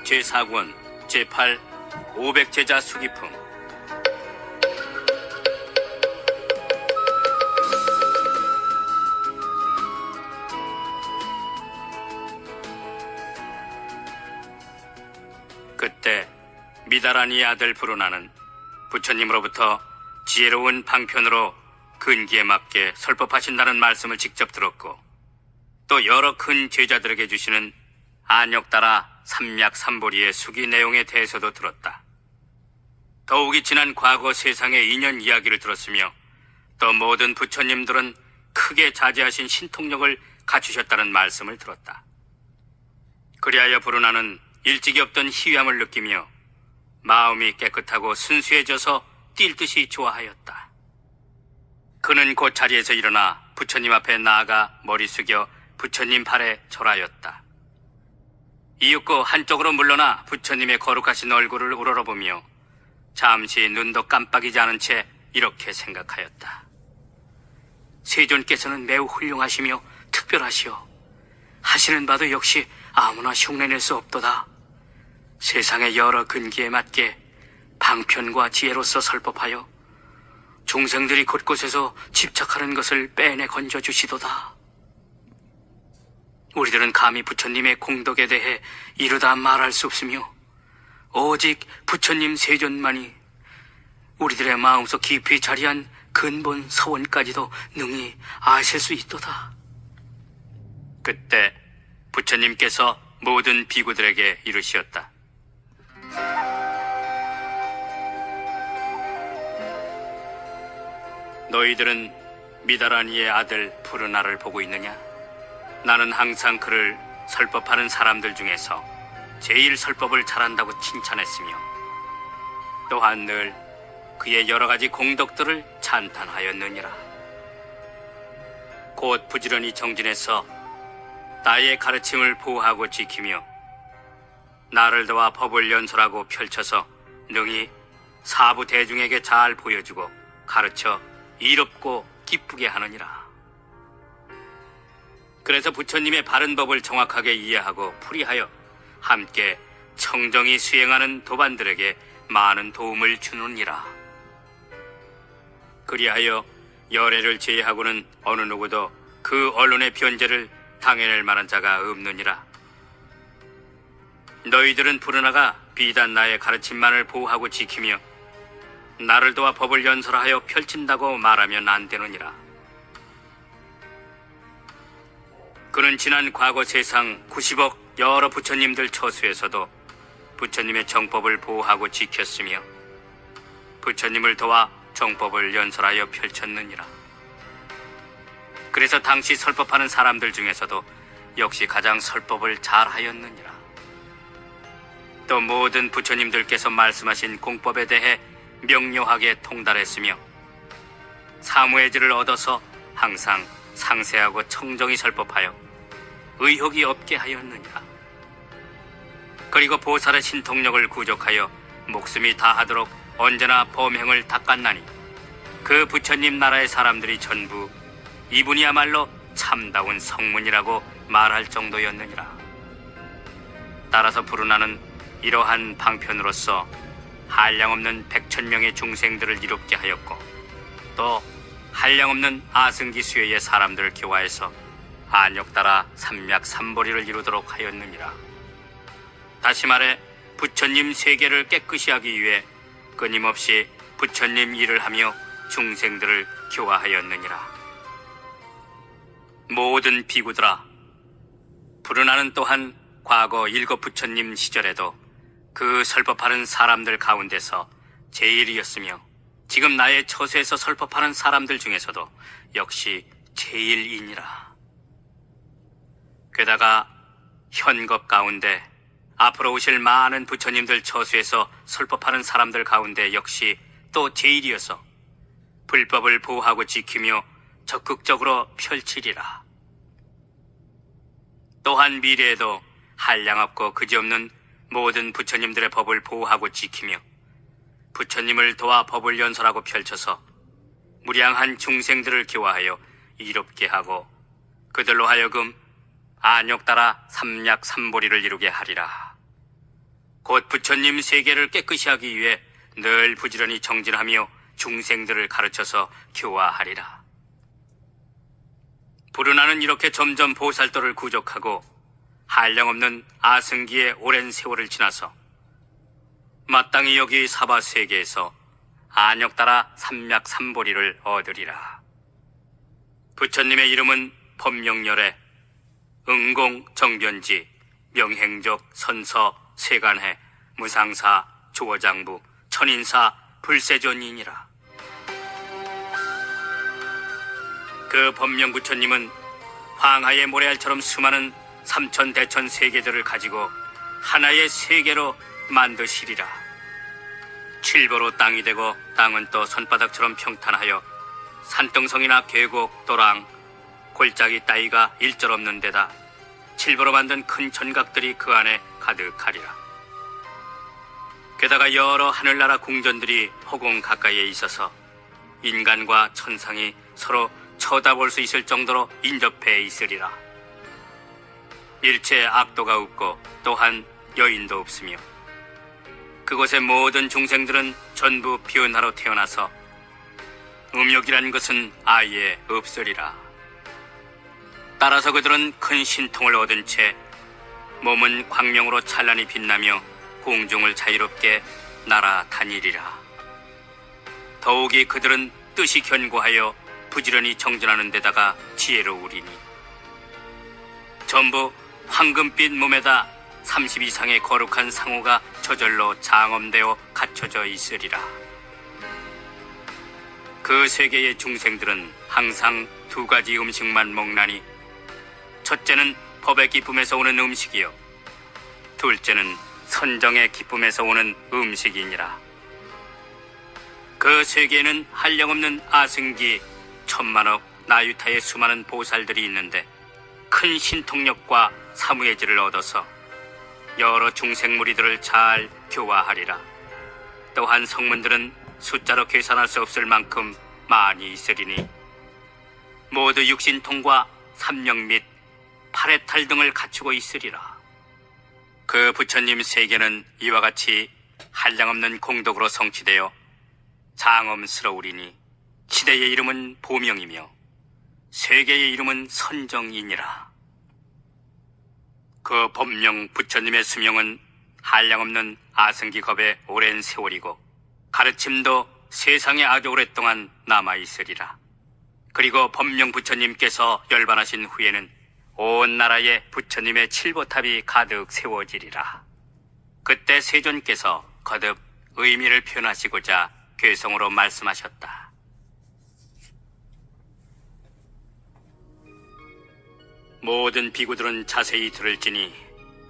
제4권 제8 500제자 수기품. 그때 미다라니의 아들 브루나는 부처님으로부터 지혜로운 방편으로 근기에 맞게 설법하신다는 말씀을 직접 들었고, 또 여러 큰 제자들에게 주시는 안욕따라 삼약삼보리의 수기 내용에 대해서도 들었다. 더욱이 지난 과거 세상의 인연 이야기를 들었으며, 또 모든 부처님들은 크게 자제하신 신통력을 갖추셨다는 말씀을 들었다. 그리하여 브루나는 일찍이 없던 희귀함을 느끼며 마음이 깨끗하고 순수해져서 뛸 듯이 좋아하였다. 그는 곧 자리에서 일어나 부처님 앞에 나아가 머리 숙여 부처님 발에 절하였다. 이윽고 한쪽으로 물러나 부처님의 거룩하신 얼굴을 우러러보며 잠시 눈도 깜빡이지 않은 채 이렇게 생각하였다. 세존께서는 매우 훌륭하시며 특별하시오. 하시는 바도 역시 아무나 흉내낼 수 없도다. 세상의 여러 근기에 맞게 방편과 지혜로서 설법하여 중생들이 곳곳에서 집착하는 것을 빼내 건져주시도다. 우리들은 감히 부처님의 공덕에 대해 이루다 말할 수 없으며, 오직 부처님 세존만이 우리들의 마음속 깊이 자리한 근본 서원까지도 능히 아실 수 있도다. 그때 부처님께서 모든 비구들에게 이르시었다. 너희들은 미다라니의 아들 브루나를 보고 있느냐? 나는 항상 그를 설법하는 사람들 중에서 제일 설법을 잘한다고 칭찬했으며, 또한 늘 그의 여러 가지 공덕들을 찬탄하였느니라. 곧 부지런히 정진해서 나의 가르침을 보호하고 지키며 나를 도와 법을 연설하고 펼쳐서 능히 사부 대중에게 잘 보여주고 가르쳐 이롭고 기쁘게 하느니라. 그래서 부처님의 바른 법을 정확하게 이해하고 풀이하여 함께 청정히 수행하는 도반들에게 많은 도움을 주느니라. 그리하여 열애를 제외하고는 어느 누구도 그 언론의 변제를 당해낼 만한 자가 없느니라. 너희들은 브루나가 비단 나의 가르침만을 보호하고 지키며 나를 도와 법을 연설하여 펼친다고 말하면 안 되느니라. 그는 지난 과거 세상 90억 여러 부처님들 처수에서도 부처님의 정법을 보호하고 지켰으며 부처님을 도와 정법을 연설하여 펼쳤느니라. 그래서 당시 설법하는 사람들 중에서도 역시 가장 설법을 잘하였느니라. 또 모든 부처님들께서 말씀하신 공법에 대해 명료하게 통달했으며 사무의지를 얻어서 항상 상세하고 청정히 설법하여 의혹이 없게 하였느니라. 그리고 보살의 신통력을 구족하여 목숨이 다하도록 언제나 범행을 닦았나니 그 부처님 나라의 사람들이 전부 이분이야말로 참다운 성문이라고 말할 정도였느니라. 따라서 브루나는 이러한 방편으로서 한량없는 100,000명의 중생들을 이롭게 하였고, 또 한량없는 아승기 수요의 사람들을 교화해서 안욕따라 삼약삼보리를 이루도록 하였느니라. 다시 말해 부처님 세계를 깨끗이 하기 위해 끊임없이 부처님 일을 하며 중생들을 교화하였느니라. 모든 비구들아, 브루나는 또한 과거 7 부처님 시절에도 그 설법하는 사람들 가운데서 제일이었으며 지금 나의 처소에서 설법하는 사람들 중에서도 역시 제일이니라. 게다가 현겁 가운데 앞으로 오실 많은 부처님들 처수에서 설법하는 사람들 가운데 역시 또 제일이어서 불법을 보호하고 지키며 적극적으로 펼치리라. 또한 미래에도 한량없고 그지없는 모든 부처님들의 법을 보호하고 지키며 부처님을 도와 법을 연설하고 펼쳐서 무량한 중생들을 교화하여 이롭게 하고 그들로 하여금 안욕따라 삼약삼보리를 이루게 하리라. 곧 부처님 세계를 깨끗이 하기 위해 늘 부지런히 정진하며 중생들을 가르쳐서 교화하리라. 부르나는 이렇게 점점 보살도를 구족하고 한량없는 아승기의 오랜 세월을 지나서 마땅히 여기 사바세계에서 안역 따라 삼맥삼보리를 얻으리라. 부처님의 이름은 법명열애, 응공, 정변지, 명행적, 선서, 세간해, 무상사, 조어장부, 천인사, 불세존이니라. 그 법명 부처님은 황하의 모래알처럼 수많은 삼천대천 세계들을 가지고 하나의 세계로 만드시리라. 칠보로 땅이 되고 땅은 또 손바닥처럼 평탄하여 산등성이나 계곡, 도랑, 골짜기 따위가 일절없는 데다 칠보로 만든 큰 전각들이 그 안에 가득하리라. 게다가 여러 하늘나라 궁전들이 허공 가까이에 있어서 인간과 천상이 서로 쳐다볼 수 있을 정도로 인접해 있으리라. 일체 악도가 없고 또한 여인도 없으며 그곳의 모든 중생들은 전부 비운하로 태어나서 음욕이란 것은 아예 없으리라. 따라서 그들은 큰 신통을 얻은 채 몸은 광명으로 찬란히 빛나며 공중을 자유롭게 날아다니리라. 더욱이 그들은 뜻이 견고하여 부지런히 정진하는 데다가 지혜로우리니 전부 황금빛 몸에다 30 이상의 거룩한 상호가 저절로 장엄되어 갖춰져 있으리라. 그 세계의 중생들은 항상 두 가지 음식만 먹나니 첫째는 법의 기쁨에서 오는 음식이요 둘째는 선정의 기쁨에서 오는 음식이니라. 그 세계에는 한량없는 아승기, 천만억, 나유타의 수많은 보살들이 있는데 큰 신통력과 사무예지를 얻어서 여러 중생 무리들을 잘 교화하리라. 또한 성문들은 숫자로 계산할 수 없을 만큼 많이 있으리니 모두 육신통과 삼령 및 팔해탈 등을 갖추고 있으리라. 그 부처님 세계는 이와 같이 한량없는 공덕으로 성취되어 장엄스러우리니 시대의 이름은 보명이며 세계의 이름은 선정이니라. 그 법명 부처님의 수명은 한량없는 아승기겁의 오랜 세월이고 가르침도 세상에 아주 오랫동안 남아있으리라. 그리고 법명 부처님께서 열반하신 후에는 온 나라에 부처님의 칠보탑이 가득 세워지리라. 그때 세존께서 거듭 의미를 표현하시고자 괴성으로 말씀하셨다. 모든 비구들은 자세히 들을지니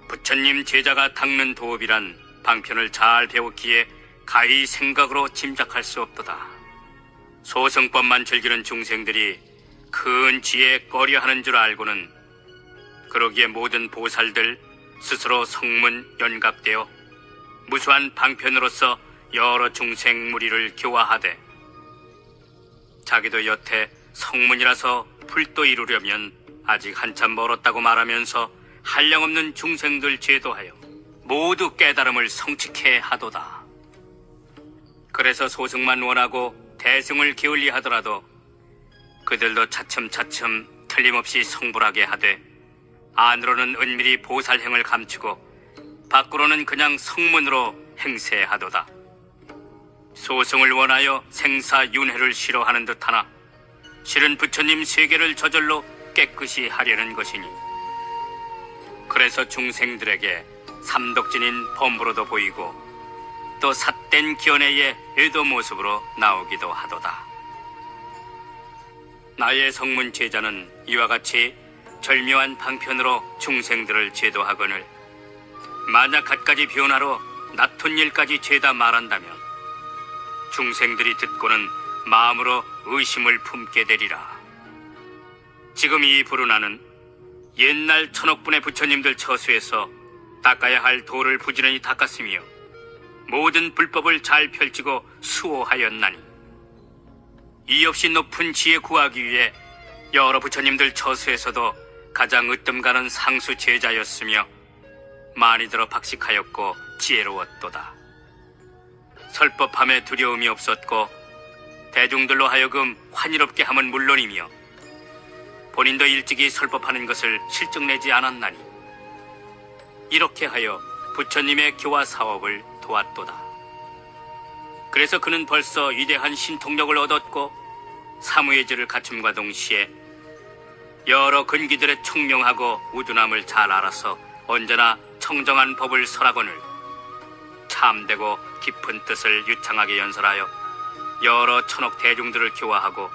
부처님 제자가 닦는 도업이란 방편을 잘 배웠기에 가히 생각으로 짐작할 수 없도다. 소승법만 즐기는 중생들이 큰 지혜에 꺼려하는 줄 알고는 그러기에 모든 보살들 스스로 성문 연갑되어 무수한 방편으로서 여러 중생 무리를 교화하되 자기도 여태 성문이라서 불도 이루려면 아직 한참 멀었다고 말하면서 한량없는 중생들 제도하여 모두 깨달음을 성취케 하도다. 그래서 소승만 원하고 대승을 기울리 하더라도 그들도 차츰차츰 틀림없이 성불하게 하되 안으로는 은밀히 보살행을 감추고 밖으로는 그냥 성문으로 행세하도다. 소승을 원하여 생사윤회를 싫어하는 듯하나 실은 부처님 세계를 저절로 깨끗이 하려는 것이니 그래서 중생들에게 삼독진인 범부로도 보이고 또 삿된 견해의 애도 모습으로 나오기도 하도다. 나의 성문 제자는 이와 같이 절묘한 방편으로 중생들을 제도하거늘 만약 갖가지 변화로 나쁜 일까지 죄다 말한다면 중생들이 듣고는 마음으로 의심을 품게 되리라. 지금 이 부르나는 옛날 천억분의 부처님들 처수에서 닦아야 할 도를 부지런히 닦았으며 모든 불법을 잘 펼치고 수호하였나니 이 없이 높은 지혜 구하기 위해 여러 부처님들 처수에서도 가장 으뜸 가는 상수 제자였으며 많이 들어 박식하였고 지혜로웠도다. 설법함에 두려움이 없었고 대중들로 하여금 환희롭게 함은 물론이며 본인도 일찍이 설법하는 것을 실증내지 않았나니 이렇게 하여 부처님의 교화 사업을 도왔도다. 그래서 그는 벌써 위대한 신통력을 얻었고 사무예절을 갖춤과 동시에 여러 근기들의 총명하고 우둔함을 잘 알아서 언제나 청정한 법을 설하거늘 참되고 깊은 뜻을 유창하게 연설하여 여러 천억 대중들을 교화하고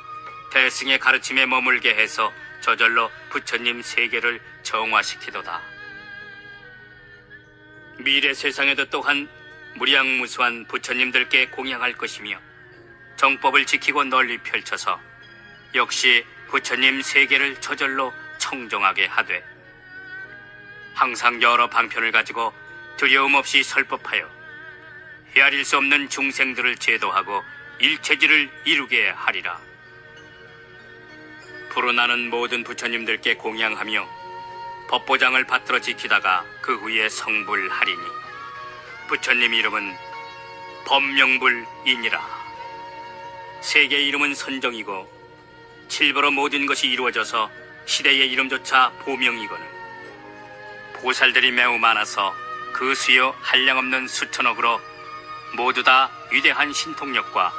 대승의 가르침에 머물게 해서 저절로 부처님 세계를 정화시키도다. 미래 세상에도 또한 무량무수한 부처님들께 공양할 것이며 정법을 지키고 널리 펼쳐서 역시 부처님 세계를 저절로 청정하게 하되 항상 여러 방편을 가지고 두려움 없이 설법하여 헤아릴 수 없는 중생들을 제도하고 일체지를 이루게 하리라. 불어나는 모든 부처님들께 공양하며 법보장을 받들어 지키다가 그 후에 성불하리니 부처님 이름은 법명불이니라. 세계 이름은 선정이고 칠보로 모든 것이 이루어져서 시대의 이름조차 보명이거늘 보살들이 매우 많아서 그 수요 한량없는 수천억으로 모두 다 위대한 신통력과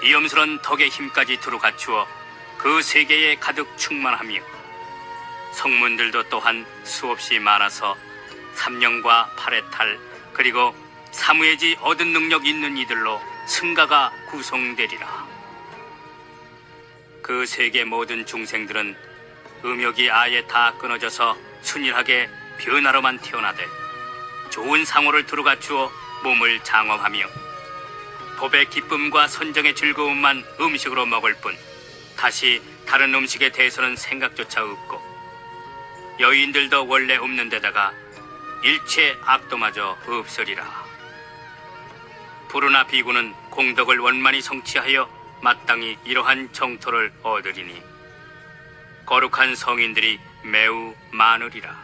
위엄스런 덕의 힘까지 두루 갖추어 그 세계에 가득 충만하며 성문들도 또한 수없이 많아서 삼령과 팔해탈 그리고 사무예지 얻은 능력 있는 이들로 승가가 구성되리라. 그 세계 모든 중생들은 음욕이 아예 다 끊어져서 순일하게 변화로만 태어나되 좋은 상호를 두루 갖추어 몸을 장엄하며 법의 기쁨과 선정의 즐거움만 음식으로 먹을 뿐 다시 다른 음식에 대해서는 생각조차 없고 여인들도 원래 없는 데다가 일체 악도마저 없으리라. 부르나 비구는 공덕을 원만히 성취하여 마땅히 이러한 정토를 얻으리니 거룩한 성인들이 매우 많으리라.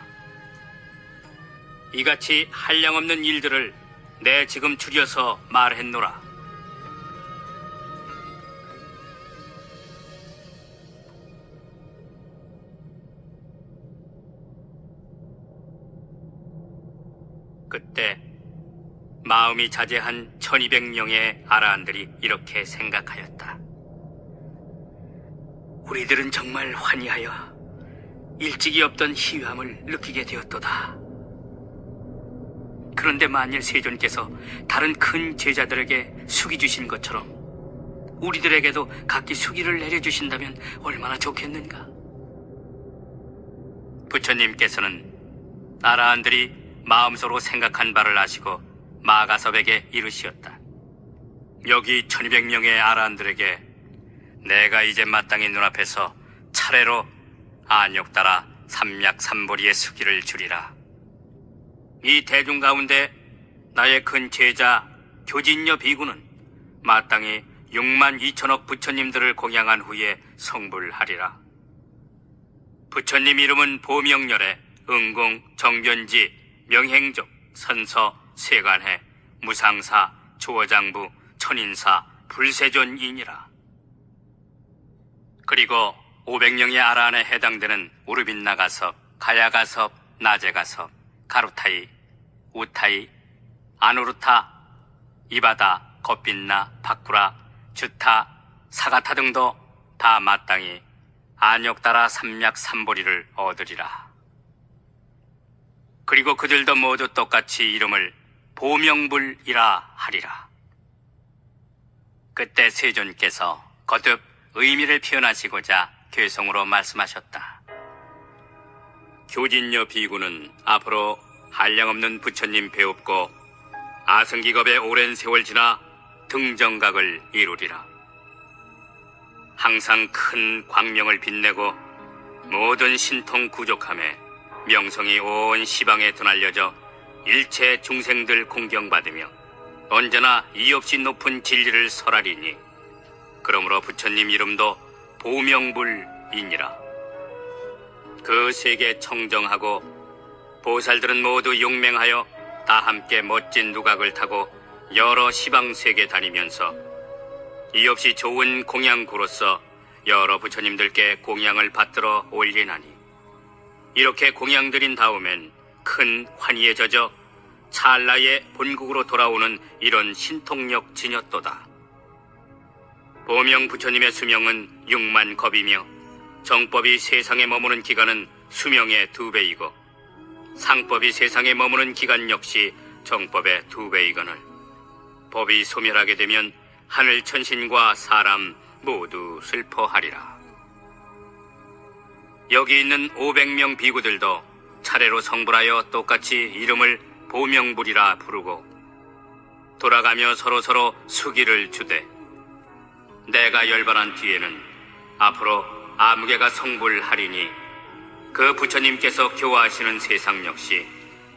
이같이 한량없는 일들을 내 지금 줄여서 말했노라. 그때 마음이 자제한 1200명의 아라한들이 이렇게 생각하였다. 우리들은 정말 환희하여 일찍이 없던 희유함을 느끼게 되었도다. 그런데 만일 세존께서 다른 큰 제자들에게 숙이 주신 것처럼 우리들에게도 각기 숙이를 내려주신다면 얼마나 좋겠는가. 부처님께서는 아라한들이 마음속으로 생각한 바를 아시고 마가섭에게 이르시었다. 여기 1200명의 아라한들에게 내가 이제 마땅히 눈앞에서 차례로 안욕따라 삼약삼보리의 수기를 주리라. 이 대중 가운데 나의 큰 제자 교진녀 비구는 마땅히 6만 2천억 부처님들을 공양한 후에 성불하리라. 부처님 이름은 보명렬에 응공, 정변지, 명행족, 선서, 세간해, 무상사, 조어장부, 천인사, 불세존이니라. 그리고 500명의 아라한에 해당되는 우르빈나가섭, 가야가섭, 나제가섭, 가루타이, 우타이, 아누르타, 이바다, 겉빛나, 바쿠라, 주타, 사가타 등도 다 마땅히 안욕따라 삼약삼보리를 얻으리라. 그리고 그들도 모두 똑같이 이름을 보명불이라 하리라. 그때 세존께서 거듭 의미를 표현하시고자 괴성으로 말씀하셨다. 교진녀 비구는 앞으로 한량없는 부처님 배웁고 아승기겁의 오랜 세월 지나 등정각을 이루리라. 항상 큰 광명을 빛내고 모든 신통 구족함에 명성이 온 시방에 드날려져 일체 중생들 공경받으며 언제나 이없이 높은 진리를 설하리니 그러므로 부처님 이름도 보명불이니라. 그 세계 청정하고 보살들은 모두 용맹하여 다 함께 멋진 누각을 타고 여러 시방 세계 다니면서 이없이 좋은 공양구로서 여러 부처님들께 공양을 받들어 올리나니, 이렇게 공양 드린 다음엔 큰 환희에 젖어 찰나의 본국으로 돌아오는 이런 신통력 지녔도다. 보명 부처님의 수명은 6만 겁이며 정법이 세상에 머무는 기간은 수명의 2배이고 상법이 세상에 머무는 기간 역시 정법의 2배이거늘 법이 소멸하게 되면 하늘 천신과 사람 모두 슬퍼하리라. 여기 있는 500명 비구들도 차례로 성불하여 똑같이 이름을 보명불이라 부르고 돌아가며 서로서로 수기를 주되, 내가 열반한 뒤에는 앞으로 아무개가 성불하리니 그 부처님께서 교화하시는 세상 역시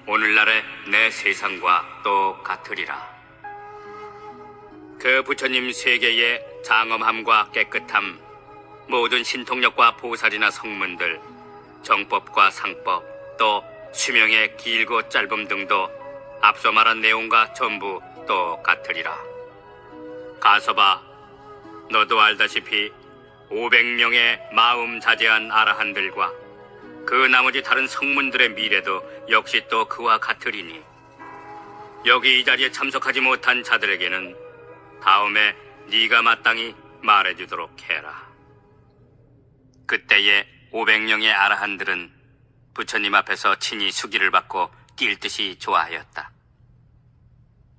오늘날의 내 세상과 똑같으리라. 그 부처님 세계의 장엄함과 깨끗함, 모든 신통력과 보살이나 성문들, 정법과 상법, 또 수명의 길고 짧음 등도 앞서 말한 내용과 전부 똑같으리라. 가서 봐. 너도 알다시피 500명의 마음 자제한 아라한들과 그 나머지 다른 성문들의 미래도 역시 또 그와 같으리니, 여기 이 자리에 참석하지 못한 자들에게는 다음에 네가 마땅히 말해주도록 해라. 그때의 500명의 아라한들은 부처님 앞에서 친히 수기를 받고 뛸 듯이 좋아하였다.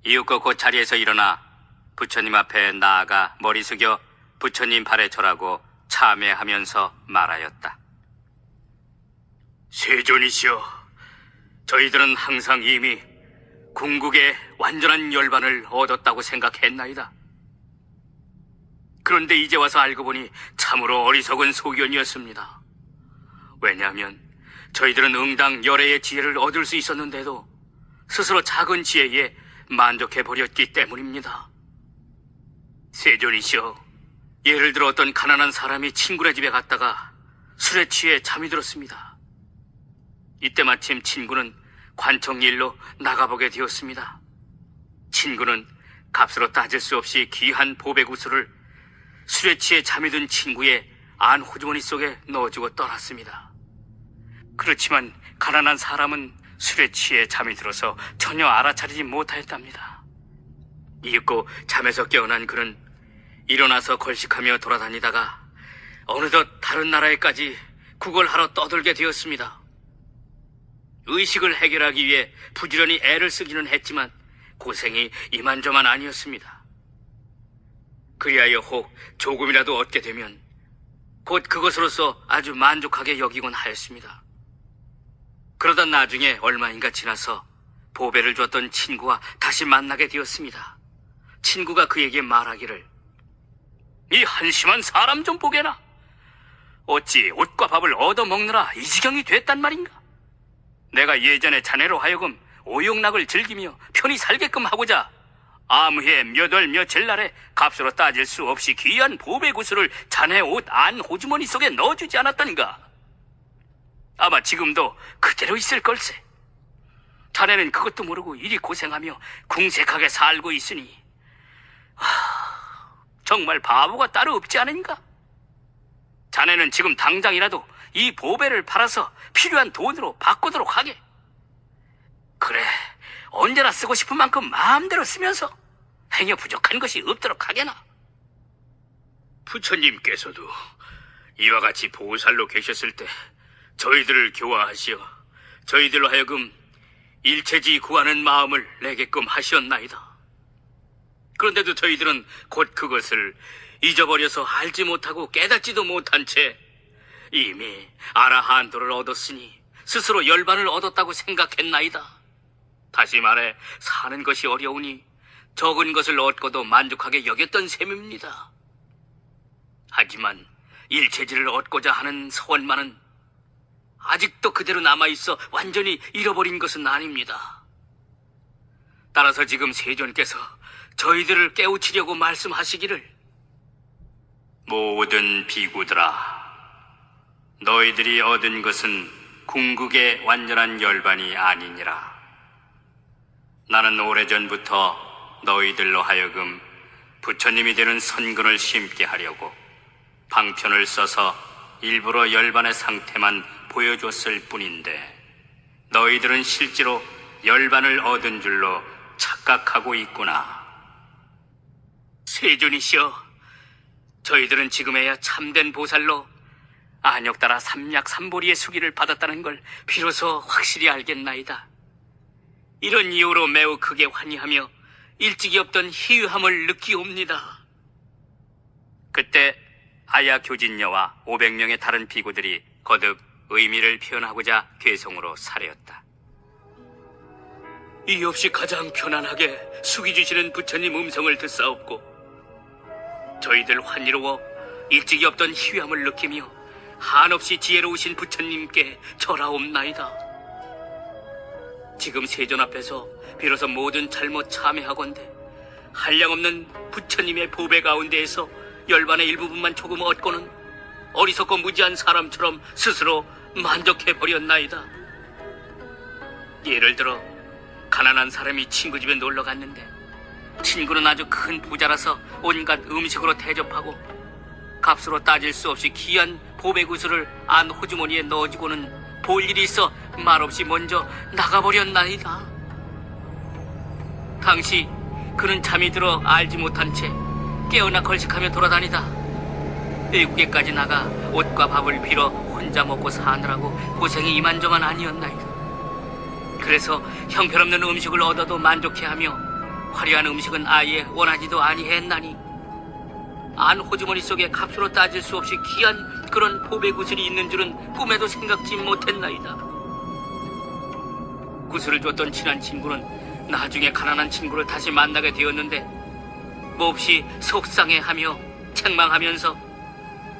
이윽고 그 자리에서 일어나 부처님 앞에 나아가 머리 숙여 부처님 발에 절하고 참회하면서 말하였다. 세존이시여, 저희들은 항상 이미 궁극의 완전한 열반을 얻었다고 생각했나이다. 그런데 이제 와서 알고 보니 참으로 어리석은 소견이었습니다. 왜냐하면 저희들은 응당 열애의 지혜를 얻을 수 있었는데도 스스로 작은 지혜에 만족해버렸기 때문입니다. 세존이시여, 예를 들어 어떤 가난한 사람이 친구네 집에 갔다가 술에 취해 잠이 들었습니다. 이때 마침 친구는 관청일로 나가보게 되었습니다. 친구는 값으로 따질 수 없이 귀한 보배구슬을 술에 취해 잠이 든 친구의 안 호주머니 속에 넣어주고 떠났습니다. 그렇지만 가난한 사람은 술에 취해 잠이 들어서 전혀 알아차리지 못하였답니다. 이윽고 잠에서 깨어난 그는 일어나서 걸식하며 돌아다니다가 어느덧 다른 나라에까지 구걸하러 떠들게 되었습니다. 의식을 해결하기 위해 부지런히 애를 쓰기는 했지만 고생이 이만저만 아니었습니다. 그리하여 혹 조금이라도 얻게 되면 곧 그것으로서 아주 만족하게 여기곤 하였습니다. 그러다 나중에 얼마인가 지나서 보배를 줬던 친구와 다시 만나게 되었습니다. 친구가 그에게 말하기를, 이 한심한 사람 좀 보게나. 어찌 옷과 밥을 얻어먹느라 이 지경이 됐단 말인가? 내가 예전에 자네로 하여금 오용락을 즐기며 편히 살게끔 하고자 아무해 몇 월 며칠 날에 값으로 따질 수 없이 귀한 보배구슬을 자네 옷 안 호주머니 속에 넣어주지 않았던가? 아마 지금도 그대로 있을 걸세. 자네는 그것도 모르고 이리 고생하며 궁색하게 살고 있으니 정말 바보가 따로 없지 않은가? 자네는 지금 당장이라도 이 보배를 팔아서 필요한 돈으로 바꾸도록 하게. 그래, 언제나 쓰고 싶은 만큼 마음대로 쓰면서 행여 부족한 것이 없도록 하게나. 부처님께서도 이와 같이 보살로 계셨을 때 저희들을 교화하시어 저희들로 하여금 일체지 구하는 마음을 내게끔 하시었나이다. 그런데도 저희들은 곧 그것을 잊어버려서 알지 못하고 깨닫지도 못한 채 이미 아라한도를 얻었으니 스스로 열반을 얻었다고 생각했나이다. 다시 말해 사는 것이 어려우니 적은 것을 얻고도 만족하게 여겼던 셈입니다. 하지만 일체지를 얻고자 하는 소원만은 아직도 그대로 남아있어 완전히 잃어버린 것은 아닙니다. 따라서 지금 세존께서 저희들을 깨우치려고 말씀하시기를, 모든 비구들아, 너희들이 얻은 것은 궁극의 완전한 열반이 아니니라. 나는 오래전부터 너희들로 하여금 부처님이 되는 선근을 심게 하려고 방편을 써서 일부러 열반의 상태만 보여줬을 뿐인데 너희들은 실제로 열반을 얻은 줄로 착각하고 있구나. 세존이시여, 저희들은 지금에야 참된 보살로 안역 따라 삼약삼보리의 수기를 받았다는 걸 비로소 확실히 알겠나이다. 이런 이유로 매우 크게 환희하며 일찍이 없던 희유함을 느끼옵니다. 그때 아야 교진녀와 500명의 다른 비구들이 거듭 의미를 표현하고자 괴성으로 사려었다. 이 없이 가장 편안하게 숙이 주시는 부처님 음성을 듣사옵고 저희들 환희로워 일찍이 없던 희유함을 느끼며 한없이 지혜로우신 부처님께 절하옵나이다. 지금 세존 앞에서 비로소 모든 잘못 참회하건대 한량없는 부처님의 보배 가운데에서 열반의 일부분만 조금 얻고는 어리석고 무지한 사람처럼 스스로 만족해버렸나이다. 예를 들어 가난한 사람이 친구 집에 놀러 갔는데 친구는 아주 큰 부자라서 온갖 음식으로 대접하고 값으로 따질 수 없이 귀한 보배구슬을 안 호주머니에 넣어주고는 볼 일이 있어 말없이 먼저 나가버렸나이다. 당시 그는 잠이 들어 알지 못한 채 깨어나 걸식하며 돌아다니다 외국에까지 나가 옷과 밥을 빌어 혼자 먹고 사느라고 고생이 이만저만 아니었나이다. 그래서 형편없는 음식을 얻어도 만족해하며 화려한 음식은 아예 원하지도 아니했나니 안 호주머니 속에 값으로 따질 수 없이 귀한 그런 보배구슬이 있는 줄은 꿈에도 생각지 못했나이다. 구슬을 줬던 친한 친구는 나중에 가난한 친구를 다시 만나게 되었는데 몹시 속상해하며 책망하면서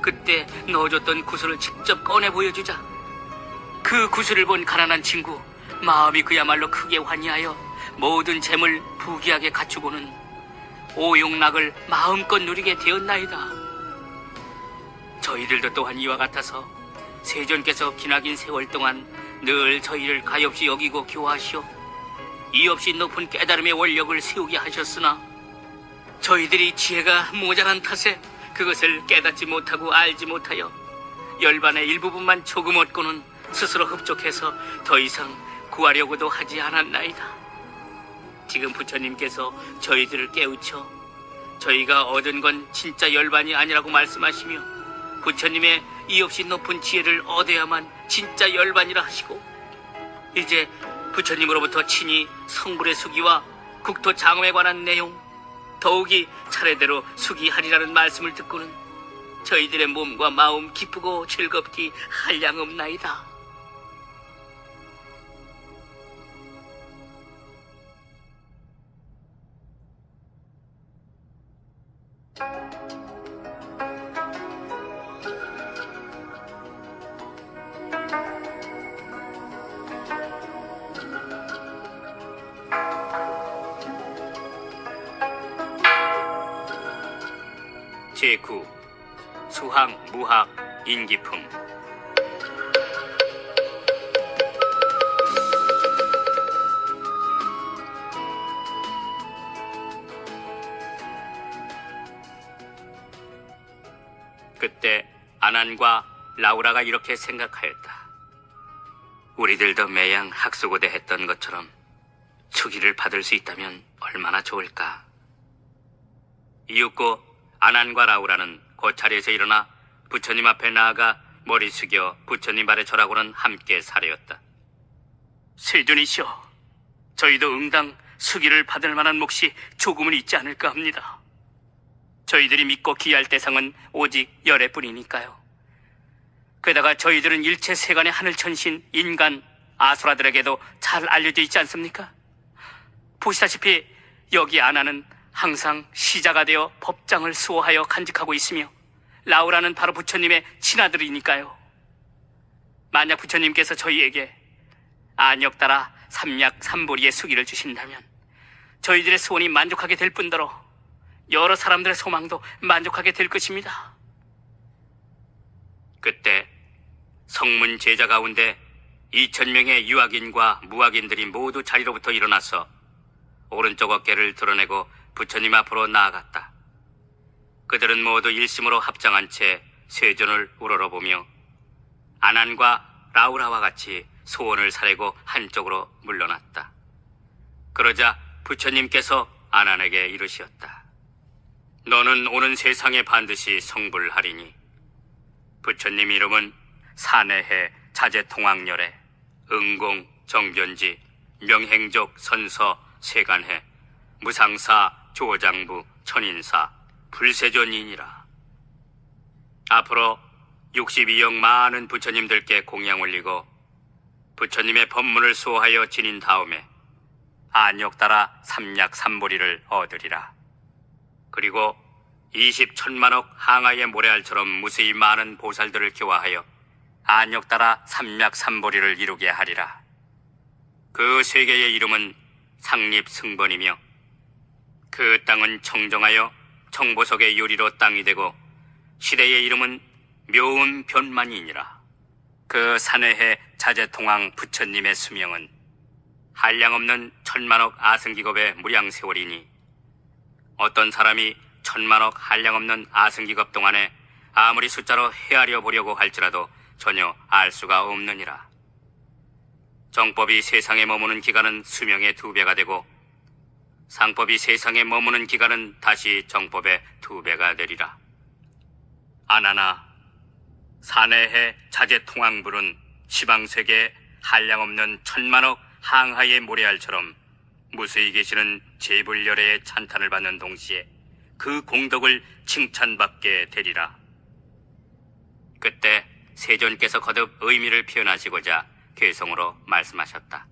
그때 넣어줬던 구슬을 직접 꺼내 보여주자 그 구슬을 본 가난한 친구 마음이 그야말로 크게 환희하여 모든 재물 부귀하게 갖추고는 오용락을 마음껏 누리게 되었나이다. 저희들도 또한 이와 같아서 세존께서 기나긴 세월 동안 늘 저희를 가엾이 여기고 교화하시어 이 없이 높은 깨달음의 원력을 세우게 하셨으나 저희들이 지혜가 모자란 탓에 그것을 깨닫지 못하고 알지 못하여 열반의 일부분만 조금 얻고는 스스로 흡족해서 더 이상 구하려고도 하지 않았나이다. 지금 부처님께서 저희들을 깨우쳐 저희가 얻은 건 진짜 열반이 아니라고 말씀하시며 부처님의 이 없이 높은 지혜를 얻어야만 진짜 열반이라 하시고 이제 부처님으로부터 친히 성불의 수기와 국토 장엄에 관한 내용 더욱이 차례대로 수기하리라는 말씀을 듣고는 저희들의 몸과 마음 기쁘고 즐겁기 한량없나이다. 제9 수학, 무학, 인기품. 그때 아난과 라우라가 이렇게 생각하였다. 우리들도 매양 학수고대 했던 것처럼 수기를 받을 수 있다면 얼마나 좋을까. 이윽고 아난과 라우라는 곧 자리에서 일어나 부처님 앞에 나아가 머리 숙여 부처님 발에 절하고는 함께 사려였다. 세존이시여, 저희도 응당 수기를 받을 만한 몫이 조금은 있지 않을까 합니다. 저희들이 믿고 기할 대상은 오직 열애뿐이니까요. 게다가 저희들은 일체 세간의 하늘천신, 인간, 아수라들에게도 잘 알려져 있지 않습니까? 보시다시피 여기 아나는 항상 시자가 되어 법장을 수호하여 간직하고 있으며 라우라는 바로 부처님의 친아들이니까요. 만약 부처님께서 저희에게 안역 따라 삼약삼보리의 수기를 주신다면 저희들의 소원이 만족하게 될 뿐더러 여러 사람들의 소망도 만족하게 될 것입니다. 그때 성문 제자 가운데 2000명의 유학인과 무학인들이 모두 자리로부터 일어나서 오른쪽 어깨를 드러내고 부처님 앞으로 나아갔다. 그들은 모두 일심으로 합장한 채 세존을 우러러보며 아난과 라우라와 같이 소원을 사려고 한쪽으로 물러났다. 그러자 부처님께서 아난에게 이르시었다. 너는 오는 세상에 반드시 성불하리니 부처님 이름은 사내해 자제통학열애 응공 정변지 명행족 선서 세간해 무상사 조장부 천인사 불세존이니라. 앞으로 62억 많은 부처님들께 공양 올리고 부처님의 법문을 수호하여 지닌 다음에 안욕따라 삼약삼보리를 얻으리라. 그리고 20천만억 항아의 모래알처럼 무수히 많은 보살들을 교화하여 안욕따라 삼약삼보리를 이루게 하리라. 그 세계의 이름은 상립승번이며 그 땅은 청정하여 청보석의 유리로 땅이 되고 시대의 이름은 묘음변만이니라. 그 산해해 자제통왕 부처님의 수명은 한량없는 천만억 아승기겁의 무량세월이니 어떤 사람이 천만억 한량없는 아승기겁 동안에 아무리 숫자로 헤아려 보려고 할지라도 전혀 알 수가 없느니라. 정법이 세상에 머무는 기간은 수명의 2배가 되고 상법이 세상에 머무는 기간은 다시 정법의 2배가 되리라. 아나나, 사내해 자제통왕불은 시방세계 한량없는 천만억 항하의 모래알처럼 무수히 계시는 제불열애의 찬탄을 받는 동시에 그 공덕을 칭찬받게 되리라. 그때 세존께서 거듭 의미를 표현하시고자 괴성으로 말씀하셨다.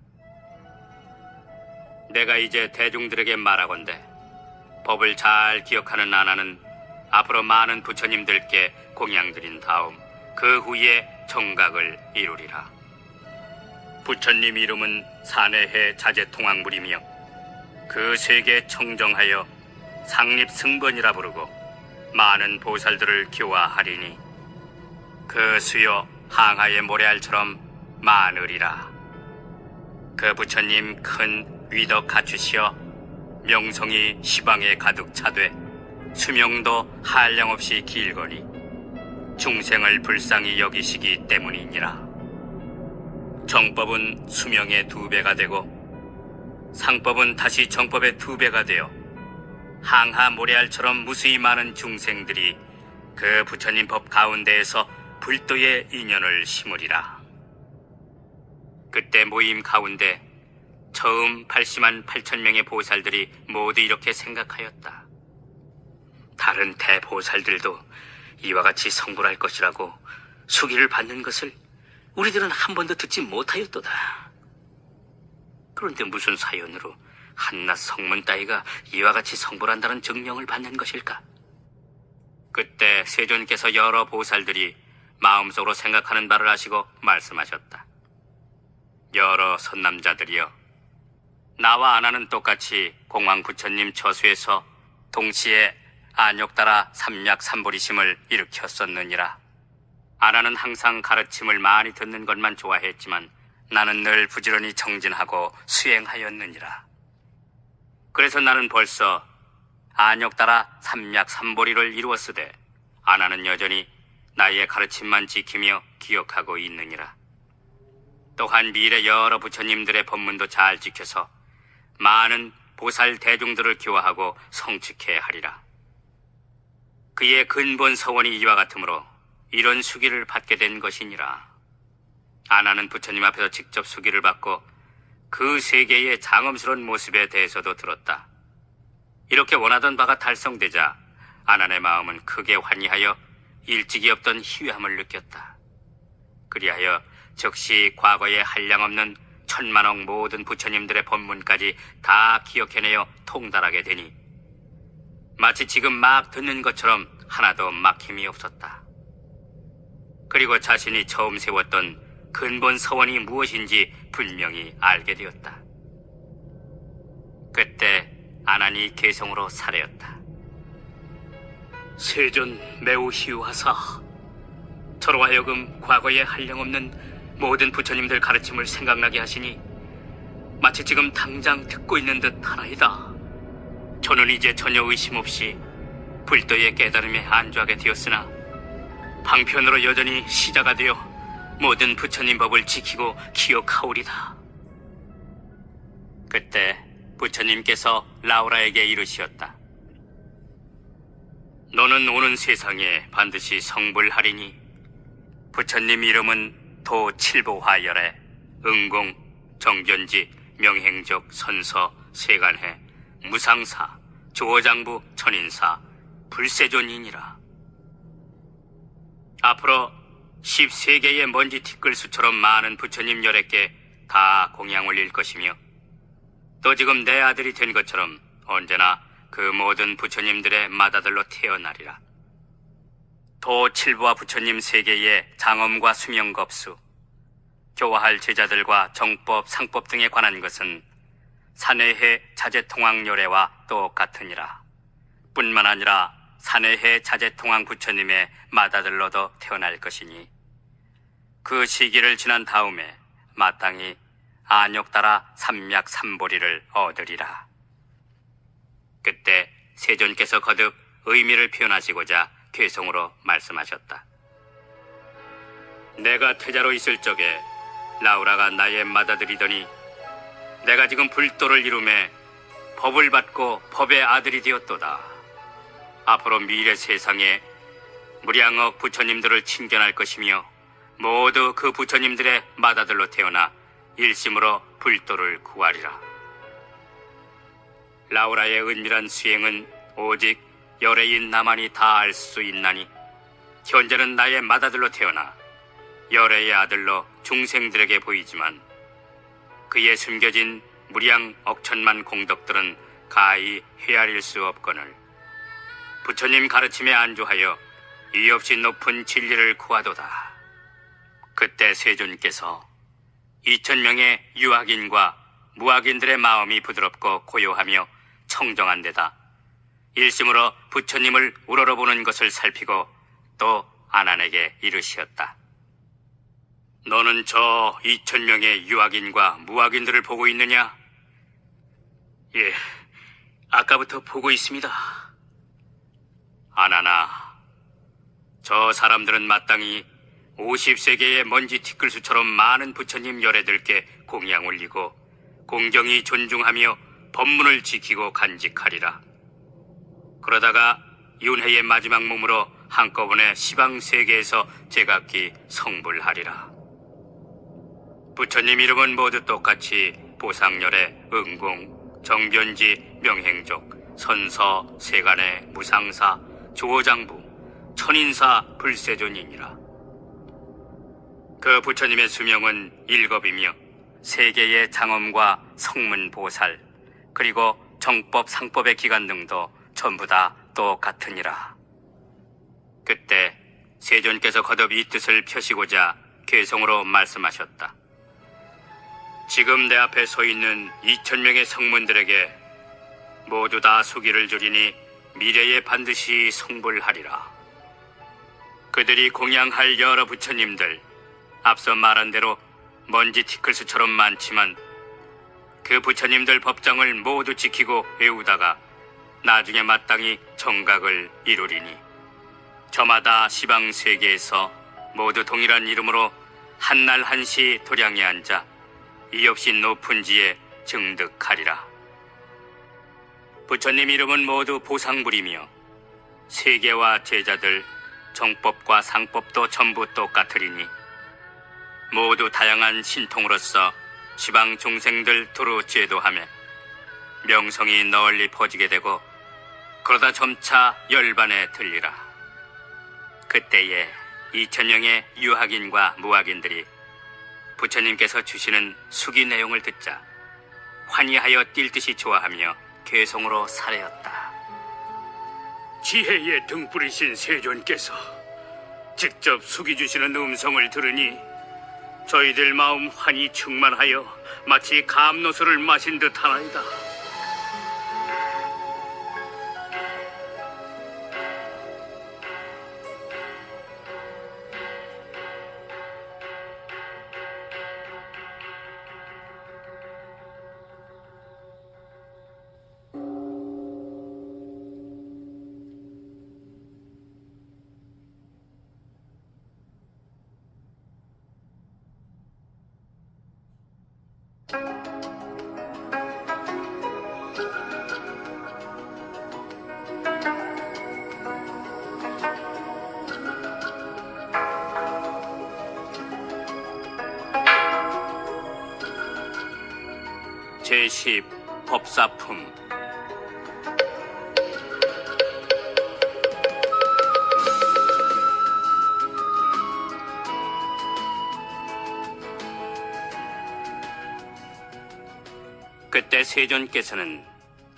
내가 이제 대중들에게 말하건대 법을 잘 기억하는 아나는 앞으로 많은 부처님들께 공양드린 다음 그 후에 정각을 이루리라. 부처님 이름은 사내해 자제통왕불이며 그 세계 청정하여 상립승번이라 부르고 많은 보살들을 교화하리니 그 수요 항하의 모래알처럼 많으리라. 그 부처님 큰 위덕 갖추시어 명성이 시방에 가득 차되 수명도 한량없이 길거니 중생을 불쌍히 여기시기 때문이니라. 정법은 수명의 2배가 되고 상법은 다시 정법의 2배가 되어 항하 모래알처럼 무수히 많은 중생들이 그 부처님 법 가운데에서 불도의 인연을 심으리라. 그때 모임 가운데 처음 80만 8천 명의 보살들이 모두 이렇게 생각하였다. 다른 대보살들도 이와 같이 성불할 것이라고 수기를 받는 것을 우리들은 한 번도 듣지 못하였도다. 그런데 무슨 사연으로 한낱 성문 따위가 이와 같이 성불한다는 증명을 받는 것일까? 그때 세존께서 여러 보살들이 마음속으로 생각하는 바를 아시고 말씀하셨다. 여러 선남자들이여, 나와 아나는 똑같이 공황 부처님 처수에서 동시에 안욕따라 삼약삼보리심을 일으켰었느니라. 아나는 항상 가르침을 많이 듣는 것만 좋아했지만 나는 늘 부지런히 정진하고 수행하였느니라. 그래서 나는 벌써 안욕따라 삼약삼보리를 이루었으되 아나는 여전히 나의 가르침만 지키며 기억하고 있느니라. 또한 미래 여러 부처님들의 법문도 잘 지켜서 많은 보살 대중들을 교화하고 성취케 하리라. 그의 근본 서원이 이와 같으므로 이런 수기를 받게 된 것이니라. 아나는 부처님 앞에서 직접 수기를 받고 그 세계의 장엄스러운 모습에 대해서도 들었다. 이렇게 원하던 바가 달성되자 아난의 마음은 크게 환희하여 일찍이 없던 희귀함을 느꼈다. 그리하여 즉시 과거에 한량없는 천만억 모든 부처님들의 법문까지 다 기억해내어 통달하게 되니 마치 지금 막 듣는 것처럼 하나도 막힘이 없었다. 그리고 자신이 처음 세웠던 근본 서원이 무엇인지 분명히 알게 되었다. 그때 아난이 개성으로 사례였다. 세존 매우 희유하사 저로 하여금 과거에 한량없는 모든 부처님들 가르침을 생각나게 하시니 마치 지금 당장 듣고 있는 듯 하나이다. 저는 이제 전혀 의심 없이 불도의 깨달음에 안주하게 되었으나 방편으로 여전히 시자가 되어 모든 부처님 법을 지키고 기억하오리다. 그때 부처님께서 라우라에게 이르시었다. 너는 오는 세상에 반드시 성불하리니 부처님 이름은 도칠보화열에 응공, 정견지, 명행적, 선서, 세간해, 무상사, 조어장부, 천인사, 불세존이니라. 앞으로 13개의 먼지 티끌수처럼 많은 부처님 열애께 다 공양 올릴 것이며 또 지금 내 아들이 된 것처럼 언제나 그 모든 부처님들의 맏아들로 태어나리라. 도칠부와 부처님 세계의 장엄과 수명겁수, 교화할 제자들과 정법, 상법 등에 관한 것은 산해해 자제통왕열애와 똑같으니라. 뿐만 아니라 산해해 자제통왕 부처님의 맏아들로도 태어날 것이니 그 시기를 지난 다음에 마땅히 안욕따라 삼맥삼보리를 얻으리라. 그때 세존께서 거듭 의미를 표현하시고자 괴성으로 말씀하셨다. 내가 태자로 있을 적에 라우라가 나의 맏아들이더니 내가 지금 불도를 이루매 법을 받고 법의 아들이 되었도다. 앞으로 미래 세상에 무량억 부처님들을 칭견할 것이며 모두 그 부처님들의 맏아들로 태어나 일심으로 불도를 구하리라. 라우라의 은밀한 수행은 오직 열애인 나만이 다 알 수 있나니 현재는 나의 맏아들로 태어나 열애의 아들로 중생들에게 보이지만 그의 숨겨진 무량 억천만 공덕들은 가히 헤아릴 수 없거늘 부처님 가르침에 안주하여 이 없이 높은 진리를 구하도다. 그때 세존께서 2000명의 유학인과 무학인들의 마음이 부드럽고 고요하며 청정한 데다 일심으로 부처님을 우러러보는 것을 살피고 또 아난에게 이르시었다. 너는 저 2000명의 유학인과 무학인들을 보고 있느냐? 예, 아까부터 보고 있습니다. 아나나, 저 사람들은 마땅히 50세계의 먼지 티끌수처럼 많은 부처님 열애들께 공양 올리고 공경히 존중하며 법문을 지키고 간직하리라. 그러다가 윤회의 마지막 몸으로 한꺼번에 시방세계에서 제각기 성불하리라. 부처님 이름은 모두 똑같이 보상열애, 응공, 정견지, 명행족, 선서, 세간해, 무상사, 조어장부, 천인사, 불세존이니라. 그 부처님의 수명은 7이며 세계의 장엄과 성문보살 그리고 정법, 상법의 기간 등도 전부 다 똑같으니라. 그때 세존께서 거듭 이 뜻을 펴시고자 괴성으로 말씀하셨다. 지금 내 앞에 서 있는 2000명의 성문들에게 모두 다 수기를 주리니 미래에 반드시 성불하리라. 그들이 공양할 여러 부처님들, 앞서 말한 대로 먼지 티끌수처럼 많지만 그 부처님들 법장을 모두 지키고 외우다가 나중에 마땅히 정각을 이루리니 저마다 시방세계에서 모두 동일한 이름으로 한날 한시 도량에 앉아 이 없이 높은 지에 증득하리라. 부처님 이름은 모두 보상불이며 세계와 제자들, 정법과 상법도 전부 똑같으리니 모두 다양한 신통으로서 시방 중생들 두루 제도하며 명성이 널리 퍼지게 되고 그러다 점차 열반에 들리라. 그때에 2000명의 유학인과 무학인들이 부처님께서 주시는 수기 내용을 듣자 환희하여 뛸 듯이 좋아하며 괴성으로 사례었다. 지혜의 등불이신 세존께서 직접 수기 주시는 음성을 들으니 저희들 마음 환히 충만하여 마치 감로수를 마신 듯하나이다. 제10 법사품. 그때 세존께서는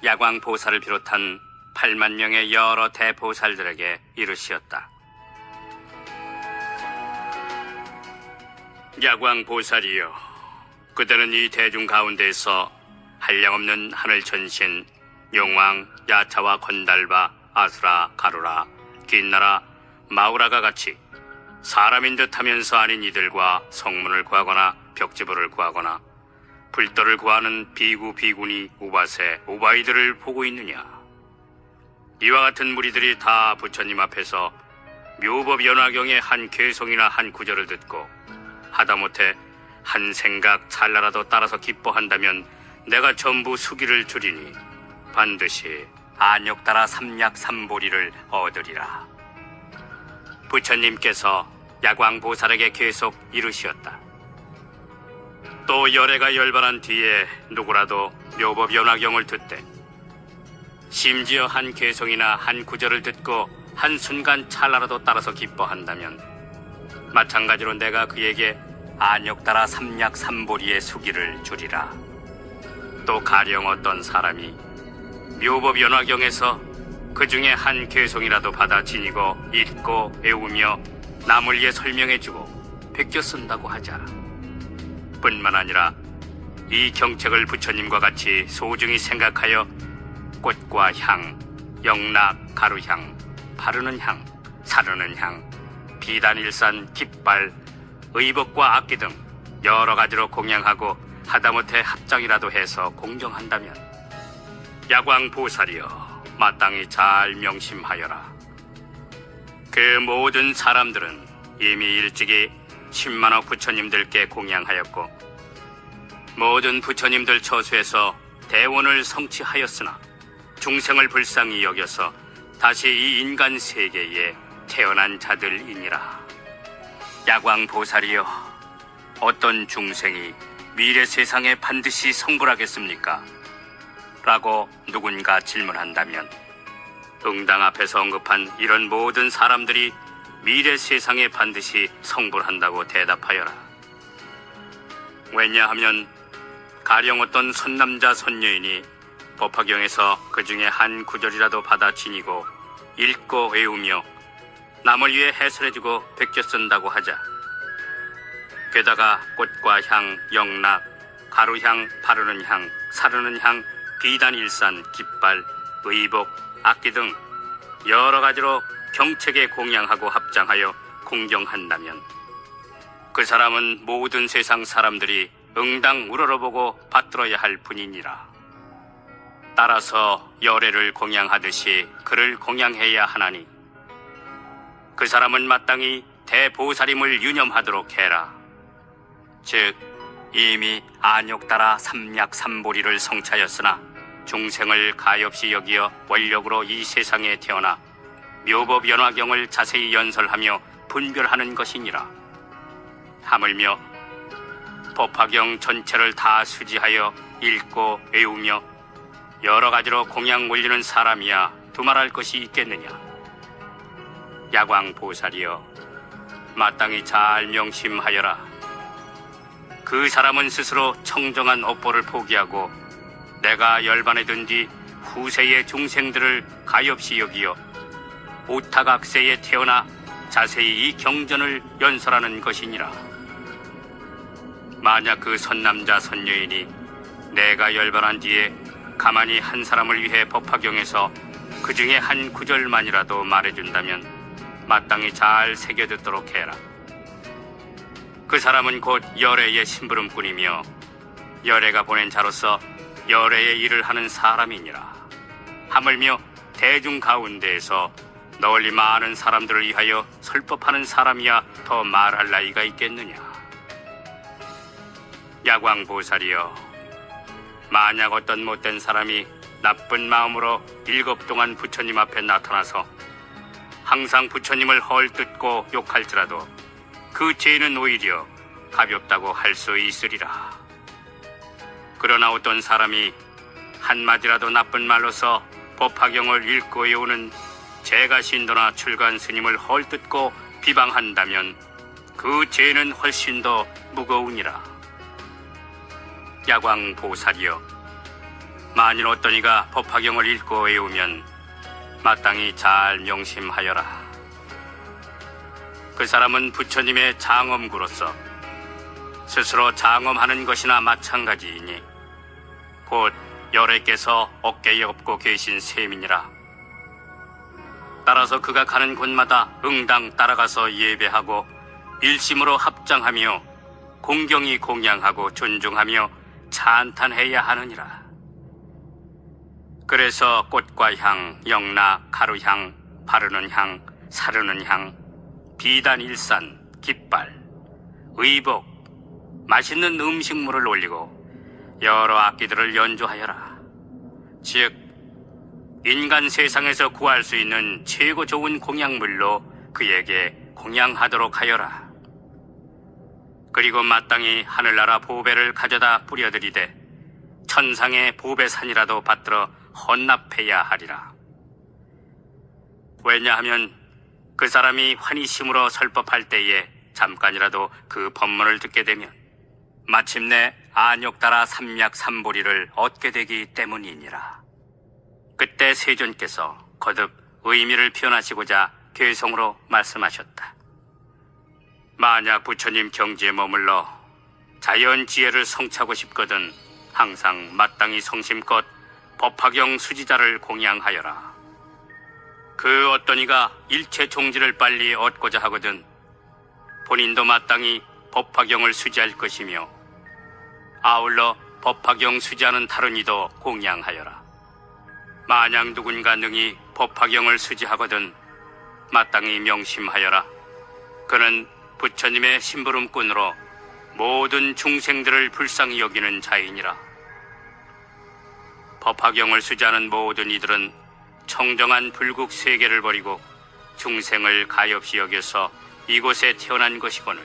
야광보살을 비롯한 8만 명의 여러 대보살들에게 이르시었다. 야광보살이여, 그대는 이 대중 가운데서 한량없는 하늘 전신 용왕, 야차와 건달바, 아수라, 가루라, 긴나라, 마우라가 같이 사람인 듯하면서 아닌 이들과 성문을 구하거나 벽지부를 구하거나 불도를 구하는 비구, 비구니, 우바세, 우바이들을 보고 있느냐? 이와 같은 무리들이 다 부처님 앞에서 묘법 연화경의 한 괴송이나 한 구절을 듣고 하다못해 한 생각 찰나라도 따라서 기뻐한다면 내가 전부 수기를 줄이니 반드시 안욕따라 삼약삼보리를 얻으리라. 부처님께서 야광보살에게 계속 이르시었다. 또 열애가 열반한 뒤에 누구라도 묘법 연화경을 듣되 심지어 한 괴송이나 한 구절을 듣고 한순간 찰나라도 따라서 기뻐한다면 마찬가지로 내가 그에게 안욕따라 삼약삼보리의 수기를 주리라. 또 가령 어떤 사람이 묘법 연화경에서 그 중에 한 괴송이라도 받아 지니고 읽고 외우며 남을 위해 설명해주고 베껴 쓴다고 하자. 뿐만 아니라 이 경책을 부처님과 같이 소중히 생각하여 꽃과 향, 영락, 가루향, 바르는 향, 사르는 향, 비단일산, 깃발, 의복과 악기 등 여러 가지로 공양하고 하다못해 합장이라도 해서 공정한다면 야광보살이여, 마땅히 잘 명심하여라. 그 모든 사람들은 이미 일찍이 10만억 부처님들께 공양하였고 모든 부처님들 처수에서 대원을 성취하였으나 중생을 불쌍히 여겨서 다시 이 인간 세계에 태어난 자들이니라. 야광보살이여, 어떤 중생이 미래 세상에 반드시 성불하겠습니까? 라고 누군가 질문한다면 응당 앞에서 언급한 이런 모든 사람들이 미래 세상에 반드시 성불한다고 대답하여라. 왜냐하면 가령 어떤 선남자 선녀인이 법화경에서 그 중에 한 구절이라도 받아 지니고 읽고 외우며 남을 위해 해설해주고 베껴 쓴다고 하자. 게다가 꽃과 향, 영락, 가루향, 바르는 향, 사르는 향, 비단일산, 깃발, 의복, 악기 등 여러 가지로 경책에 공양하고 합장하여 공경한다면 그 사람은 모든 세상 사람들이 응당 우러러보고 받들어야 할 분이니라. 따라서 열애를 공양하듯이 그를 공양해야 하나니 그 사람은 마땅히 대보살임을 유념하도록 해라. 즉 이미 안욕따라 삼약삼보리를 성차였으나 중생을 가엾이 여기어 원력으로 이 세상에 태어나 묘법 연화경을 자세히 연설하며 분별하는 것이니라. 하물며 법화경 전체를 다 수지하여 읽고 외우며 여러 가지로 공양 올리는 사람이야 두말할 것이 있겠느냐. 야광보살이여, 마땅히 잘 명심하여라. 그 사람은 스스로 청정한 업보를 포기하고 내가 열반에 든 뒤 후세의 중생들을 가엾이 여기어 오타각세에 태어나 자세히 이 경전을 연설하는 것이니라. 만약 그 선남자 선녀인이 내가 열반한 뒤에 가만히 한 사람을 위해 법화경에서 그 중에 한 구절만이라도 말해준다면 마땅히 잘 새겨듣도록 해라. 그 사람은 곧 열애의 심부름꾼이며 열애가 보낸 자로서 열애의 일을 하는 사람이니라. 하물며 대중 가운데에서 널리 많은 사람들을 위하여 설법하는 사람이야 더 말할 나이가 있겠느냐. 야광보살이여, 만약 어떤 못된 사람이 나쁜 마음으로 7 동안 부처님 앞에 나타나서 항상 부처님을 헐뜯고 욕할지라도 그 죄는 오히려 가볍다고 할 수 있으리라. 그러나 어떤 사람이 한마디라도 나쁜 말로서 법화경을 읽고 외우는 제가신도나 출간 스님을 헐뜯고 비방한다면 그 죄는 훨씬 더 무거우니라. 야광보살이여, 만일 어떤 이가 법화경을 읽고 외우면 마땅히 잘 명심하여라. 그 사람은 부처님의 장엄구로서 스스로 장엄하는 것이나 마찬가지이니 곧 열애께서 어깨에 업고 계신 셈이니라. 따라서 그가 가는 곳마다 응당 따라가서 예배하고 일심으로 합장하며 공경히 공양하고 존중하며 찬탄해야 하느니라. 그래서 꽃과 향, 영나, 가루향, 바르는 향, 사르는 향, 비단일산, 깃발, 의복, 맛있는 음식물을 올리고 여러 악기들을 연주하여라. 즉 인간 세상에서 구할 수 있는 최고 좋은 공양물로 그에게 공양하도록 하여라. 그리고 마땅히 하늘나라 보배를 가져다 뿌려들이되 천상의 보배산이라도 받들어 헌납해야 하리라. 왜냐하면 그 사람이 환희심으로 설법할 때에 잠깐이라도 그 법문을 듣게 되면 마침내 안욕따라 삼약삼보리를 얻게 되기 때문이니라. 그때 세존께서 거듭 의미를 표현하시고자 괴성으로 말씀하셨다. 만약 부처님 경지에 머물러 자연 지혜를 성취하고 싶거든 항상 마땅히 성심껏 법화경 수지자를 공양하여라. 그 어떤 이가 일체 종지를 빨리 얻고자 하거든 본인도 마땅히 법화경을 수지할 것이며 아울러 법화경 수지하는 다른 이도 공양하여라. 만약 누군가 능히 법화경을 수지하거든 마땅히 명심하여라. 그는 부처님의 심부름꾼으로 모든 중생들을 불쌍히 여기는 자이니라. 법화경을 수지하는 모든 이들은 청정한 불국 세계를 버리고 중생을 가엾이 여겨서 이곳에 태어난 것이거늘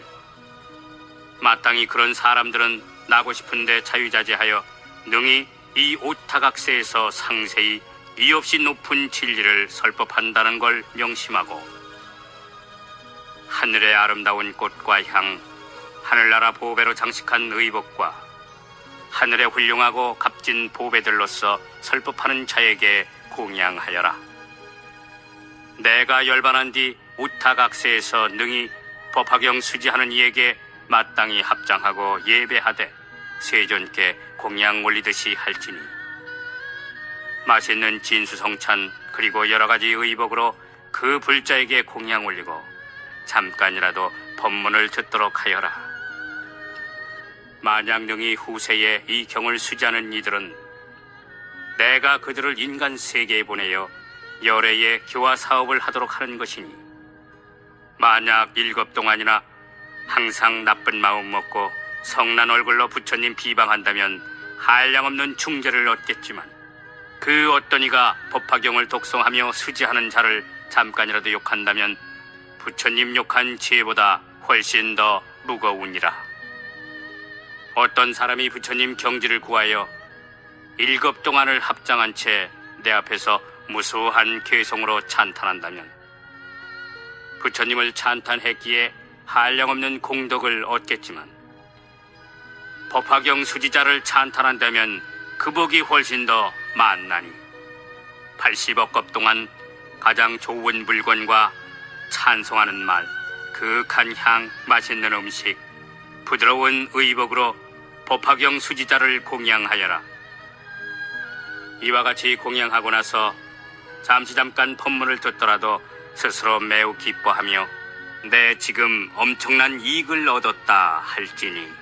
마땅히 그런 사람들은 나고 싶은데 자유자재하여 능히 이 오타각세에서 상세히 이없이 높은 진리를 설법한다는 걸 명심하고 하늘의 아름다운 꽃과 향, 하늘나라 보배로 장식한 의복과 하늘의 훌륭하고 값진 보배들로서 설법하는 자에게 공양하여라. 내가 열반한 뒤 우타각세에서 능히 법화경 수지하는 이에게 마땅히 합장하고 예배하되 세존께 공양 올리듯이 할지니 맛있는 진수성찬 그리고 여러가지 의복으로 그 불자에게 공양 올리고 잠깐이라도 법문을 듣도록 하여라. 만약 능히 후세에 이 경을 수지하는 이들은 내가 그들을 인간 세계에 보내어 열애의 교화 사업을 하도록 하는 것이니 만약 7 동안이나 항상 나쁜 마음 먹고 성난 얼굴로 부처님 비방한다면 한량없는 중재를 얻겠지만 그 어떤 이가 법화경을 독송하며 수지하는 자를 잠깐이라도 욕한다면 부처님 욕한 죄보다 훨씬 더 무거우니라. 어떤 사람이 부처님 경지를 구하여 7 동안을 합장한 채 내 앞에서 무수한 괴성으로 찬탄한다면 부처님을 찬탄했기에 한량없는 공덕을 얻겠지만 법화경 수지자를 찬탄한다면 그 복이 훨씬 더 많나니 80억 동안 가장 좋은 물건과 찬송하는 말, 그윽한 향, 맛있는 음식, 부드러운 의복으로 법화경 수지자를 공양하여라. 이와 같이 공양하고 나서 잠깐 법문을 듣더라도 스스로 매우 기뻐하며 내 지금 엄청난 이익을 얻었다 할지니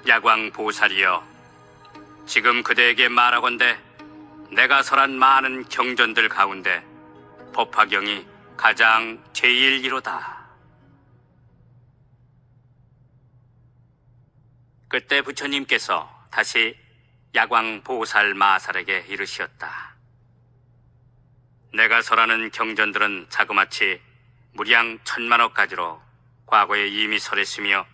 야광보살이여, 지금 그대에게 말하건대 내가 설한 많은 경전들 가운데 법화경이 가장 제일이로다. 그때 부처님께서 다시 야광 보살 마살에게 이르시었다. 내가 설하는 경전들은 자그마치 무량 1000만억 가지로 과거에 이미 설했으며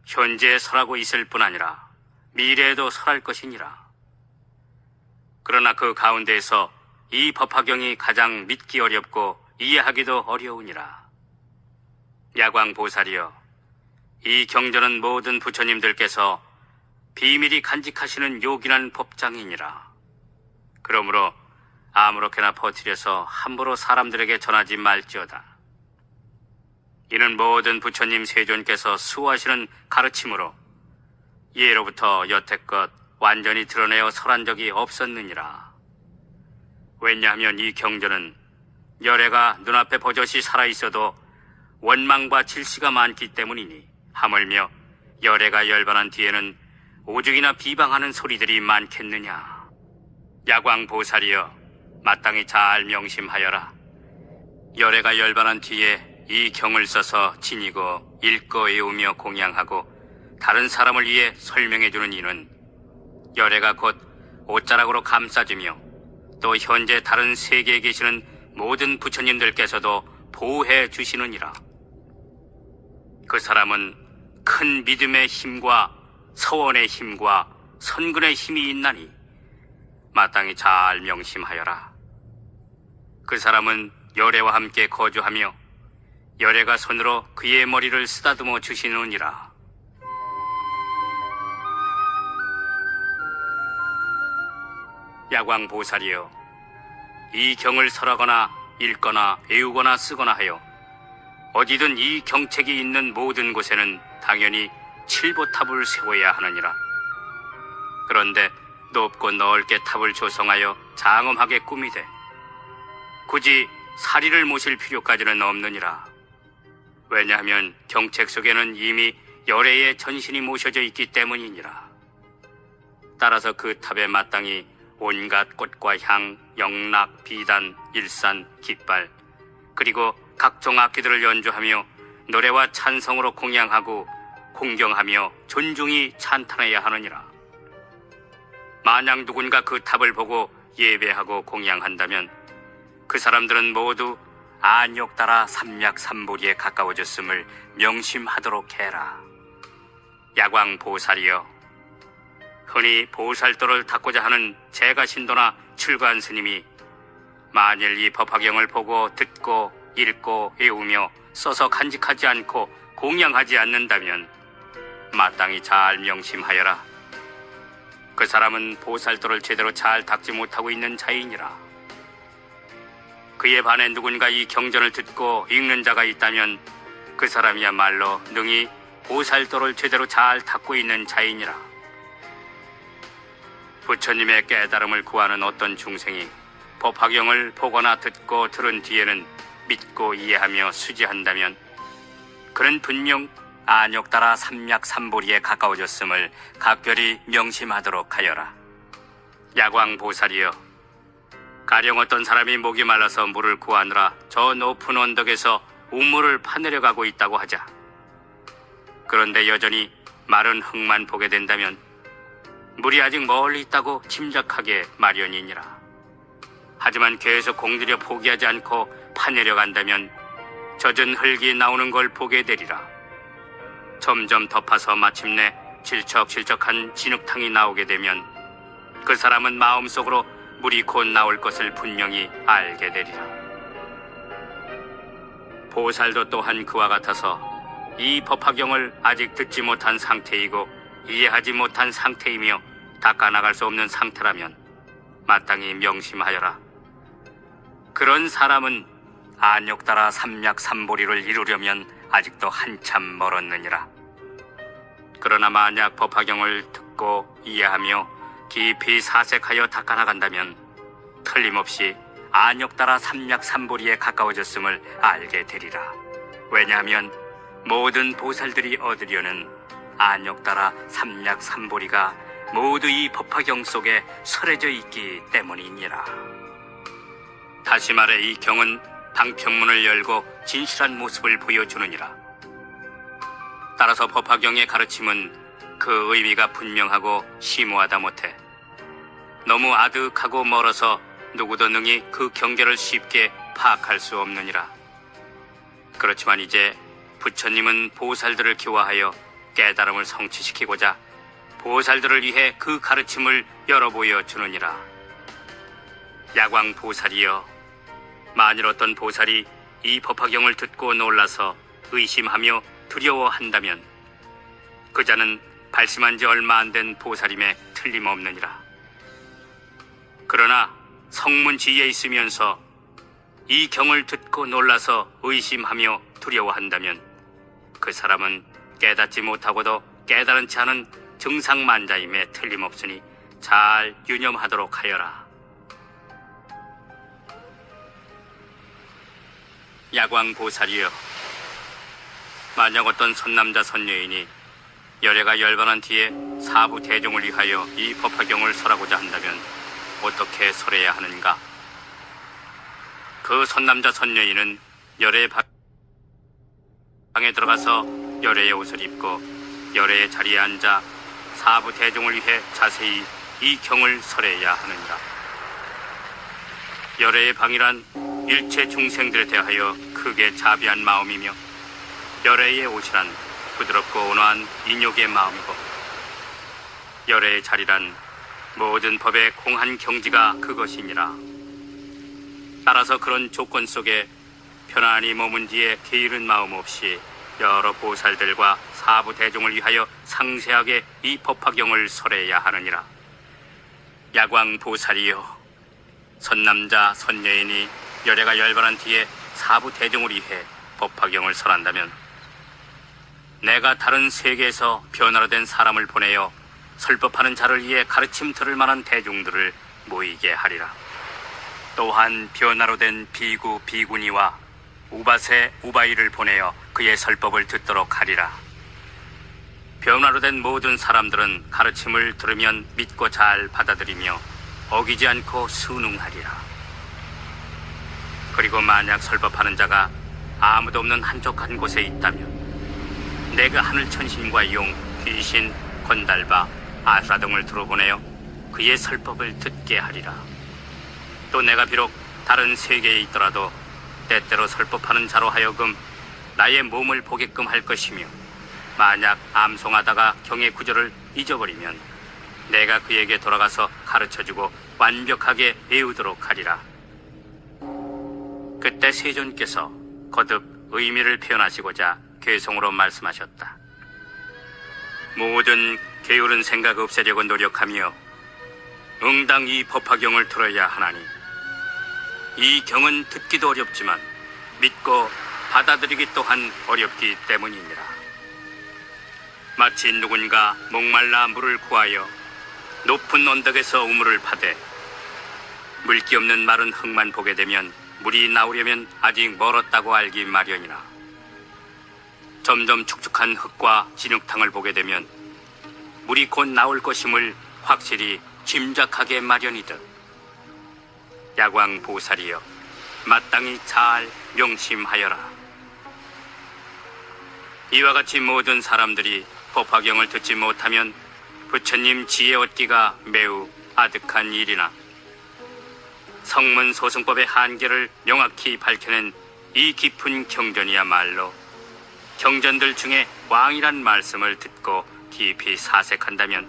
현재 설하고 있을 뿐 아니라 미래에도 설할 것이니라. 그러나 그 가운데에서 이 법화경이 가장 믿기 어렵고 이해하기도 어려우니라. 야광 보살이여, 이 경전은 모든 부처님들께서 비밀히 간직하시는 요긴한 법장이니라. 그러므로 아무렇게나 퍼뜨려서 함부로 사람들에게 전하지 말지어다. 이는 모든 부처님 세존께서 수호하시는 가르침으로 예로부터 여태껏 완전히 드러내어 설한 적이 없었느니라. 왜냐하면 이 경전은 열애가 눈앞에 버젓이 살아있어도 원망과 질시가 많기 때문이니, 하물며 열애가 열반한 뒤에는 오죽이나 비방하는 소리들이 많겠느냐. 야광 보살이여, 마땅히 잘 명심하여라. 열애가 열반한 뒤에 이 경을 써서 지니고 읽고 외우며 공양하고 다른 사람을 위해 설명해주는 이는 열애가 곧 옷자락으로 감싸주며 또 현재 다른 세계에 계시는 모든 부처님들께서도 보호해 주시느니라. 그 사람은 큰 믿음의 힘과 서원의 힘과 선근의 힘이 있나니 마땅히 잘 명심하여라. 그 사람은 열애와 함께 거주하며 열애가 손으로 그의 머리를 쓰다듬어 주시느니라. 야광 보살이여, 이 경을 설하거나 읽거나 외우거나 쓰거나 하여 어디든 이 경책이 있는 모든 곳에는 당연히 칠보탑을 세워야 하느니라. 그런데 높고 넓게 탑을 조성하여 장엄하게 꾸미되 굳이 사리를 모실 필요까지는 없느니라. 왜냐하면 경책 속에는 이미 열애의 전신이 모셔져 있기 때문이니라. 따라서 그 탑에 마땅히 온갖 꽃과 향, 영락, 비단, 일산, 깃발, 그리고 각종 악기들을 연주하며 노래와 찬성으로 공양하고 공경하며 존중히 찬탄해야 하느니라. 만약 누군가 그 탑을 보고 예배하고 공양한다면 그 사람들은 모두 안욕따라 삼약삼보리에 가까워졌음을 명심하도록 해라. 야광 보살이여, 흔히 보살도를 닦고자 하는 제가신도나 출가한 스님이 만일 이 법화경을 보고 듣고 읽고 외우며 써서 간직하지 않고 공양하지 않는다면 마땅히 잘 명심하여라. 그 사람은 보살도를 제대로 잘 닦지 못하고 있는 자이니라. 그에 반해 누군가 이 경전을 듣고 읽는 자가 있다면 그 사람이야말로 능히 보살도를 제대로 잘 닦고 있는 자이니라. 부처님의 깨달음을 구하는 어떤 중생이 법화경을 보거나 듣고 들은 뒤에는 믿고 이해하며 수지한다면 그는 분명 안욕따라 삼약삼보리에 가까워졌음을 각별히 명심하도록 하여라. 야광 보살이여, 가령 어떤 사람이 목이 말라서 물을 구하느라 저 높은 언덕에서 우물을 파내려가고 있다고 하자. 그런데 여전히 마른 흙만 보게 된다면 물이 아직 멀리 있다고 짐작하게 마련이니라. 하지만 계속 공들여 포기하지 않고 파내려간다면 젖은 흙이 나오는 걸 보게 되리라. 점점 덮어서 마침내 질척질척한 진흙탕이 나오게 되면 그 사람은 마음속으로 물이 곧 나올 것을 분명히 알게 되리라. 보살도 또한 그와 같아서 이 법화경을 아직 듣지 못한 상태이고 이해하지 못한 상태이며 닦아나갈 수 없는 상태라면 마땅히 명심하여라. 그런 사람은 안욕따라 삼약삼보리를 이루려면 아직도 한참 멀었느니라. 그러나 만약 법화경을 듣고 이해하며 깊이 사색하여 닦아나간다면 틀림없이 안욕따라 삼약삼보리에 가까워졌음을 알게 되리라. 왜냐하면 모든 보살들이 얻으려는 안욕따라 삼약삼보리가 모두 이 법화경 속에 설해져 있기 때문이니라. 다시 말해 이 경은 방편문을 열고 진실한 모습을 보여주느니라. 따라서 법화경의 가르침은 그 의미가 분명하고 심오하다 못해 너무 아득하고 멀어서 누구도 능히 그 경계를 쉽게 파악할 수 없느니라. 그렇지만 이제 부처님은 보살들을 기화하여 깨달음을 성취시키고자 보살들을 위해 그 가르침을 열어 보여 주느니라. 야광 보살이여, 만일 어떤 보살이 이 법화경을 듣고 놀라서 의심하며 두려워한다면 그 자는 발심한 지 얼마 안 된 보살임에 틀림없느니라. 그러나 성문지에 있으면서 이 경을 듣고 놀라서 의심하며 두려워한다면 그 사람은 깨닫지 못하고도 깨달은치 않은 증상만자임에 틀림없으니 잘 유념하도록 하여라. 야광보살이여, 만약 어떤 선남자 선녀인이 열애가 열반한 뒤에 사부 대종을 위하여 이 법화경을 설하고자 한다면 어떻게 설해야 하는가? 그 선남자 선녀인은 열애의 방에 들어가서 열애의 옷을 입고 열애의 자리에 앉아 사부 대종을 위해 자세히 이 경을 설해야 하느니라. 열애의 방이란 일체 중생들에 대하여 크게 자비한 마음이며 열애의 옷이란 부드럽고 온화한 인욕의 마음이고 열애의 자리란 모든 법의 공한 경지가 그것이니라. 따라서 그런 조건 속에 편안히 머문 뒤에 게으른 마음 없이 여러 보살들과 사부 대종을 위하여 상세하게 이 법화경을 설해야 하느니라. 야광 보살이여, 선남자 선녀인이 열애가 열반한 뒤에 사부 대종을 위해 법화경을 설한다면 내가 다른 세계에서 변화로 된 사람을 보내어 설법하는 자를 위해 가르침 들을 만한 대중들을 모이게 하리라. 또한 변화로 된 비구 비구니와 우바세 우바이를 보내어 그의 설법을 듣도록 하리라. 변화로 된 모든 사람들은 가르침을 들으면 믿고 잘 받아들이며 어기지 않고 순응하리라. 그리고 만약 설법하는 자가 아무도 없는 한적한 곳에 있다면 내가 하늘 천신과 용, 귀신, 건달바, 아수라 등을 들어보내어 그의 설법을 듣게 하리라. 또 내가 비록 다른 세계에 있더라도 때때로 설법하는 자로 하여금 나의 몸을 보게끔 할 것이며 만약 암송하다가 경의 구절을 잊어버리면 내가 그에게 돌아가서 가르쳐주고 완벽하게 외우도록 하리라. 그때 세존께서 거듭 의미를 표현하시고자 괴성으로 말씀하셨다. 모든 게으른 생각 없애려고 노력하며 응당 이 법화경을 들어야 하나니 이 경은 듣기도 어렵지만 믿고 받아들이기 또한 어렵기 때문이니라. 마치 누군가 목말라 물을 구하여 높은 언덕에서 우물을 파되 물기 없는 마른 흙만 보게 되면 물이 나오려면 아직 멀었다고 알기 마련이나 점점 축축한 흙과 진흙탕을 보게 되면 물이 곧 나올 것임을 확실히 짐작하게 마련이듯 야광 보살이여, 마땅히 잘 명심하여라. 이와 같이 모든 사람들이 법화경을 듣지 못하면 부처님 지혜 얻기가 매우 아득한 일이나 성문 소승법의 한계를 명확히 밝혀낸 이 깊은 경전이야말로 경전들 중에 왕이란 말씀을 듣고 깊이 사색한다면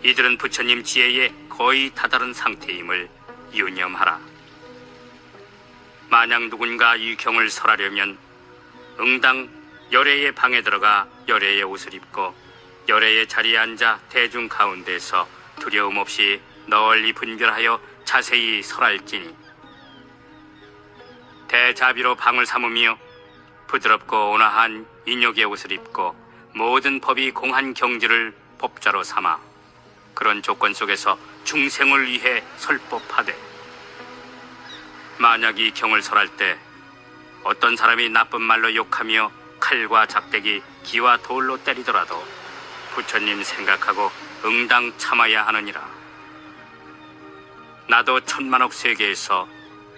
이들은 부처님 지혜에 거의 다다른 상태임을 유념하라. 만약 누군가 이 경을 설하려면 응당 열애의 방에 들어가 열애의 옷을 입고 열애의 자리에 앉아 대중 가운데서 두려움 없이 널리 분별하여 자세히 설할지니 대자비로 방을 삼으며 부드럽고 온화한 인욕의 옷을 입고 모든 법이 공한 경지를 법자로 삼아 그런 조건 속에서 중생을 위해 설법하되 만약 이 경을 설할 때 어떤 사람이 나쁜 말로 욕하며 칼과 작대기, 기와 돌로 때리더라도 부처님 생각하고 응당 참아야 하느니라. 나도 천만억 세계에서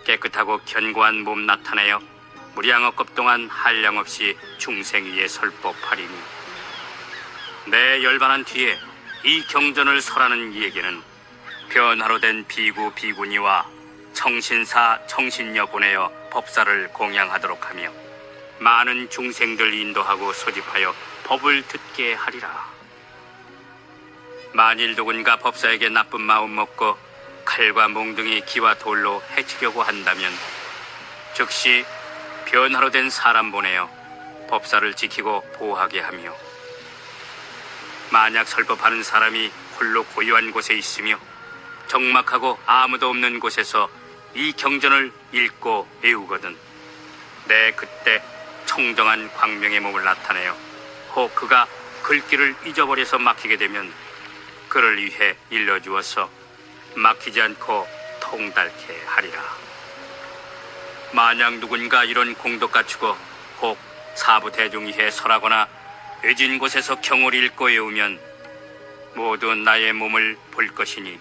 깨끗하고 견고한 몸 나타내어 무량억급 동안 한량없이 중생 위에 설법하리니 내 열반한 뒤에 이 경전을 설하는 이에게는 변화로 된 비구 비구니와 청신사 청신녀 보내어 법사를 공양하도록 하며 많은 중생들 인도하고 소집하여 법을 듣게 하리라. 만일 누군가 법사에게 나쁜 마음 먹고 칼과 몽둥이 기와 돌로 해치려고 한다면 즉시 변화로 된 사람 보내어 법사를 지키고 보호하게 하며, 만약 설법하는 사람이 홀로 고요한 곳에 있으며 적막하고 아무도 없는 곳에서 이 경전을 읽고 외우거든 내 그때 청정한 광명의 몸을 나타내어 혹 그가 글귀를 잊어버려서 막히게 되면 그를 위해 일러주어서 막히지 않고 통달케 하리라. 만약 누군가 이런 공덕 갖추고 혹 사부 대중 위에 설하거나 외진 곳에서 경을 읽고 외우면 모두 나의 몸을 볼 것이니,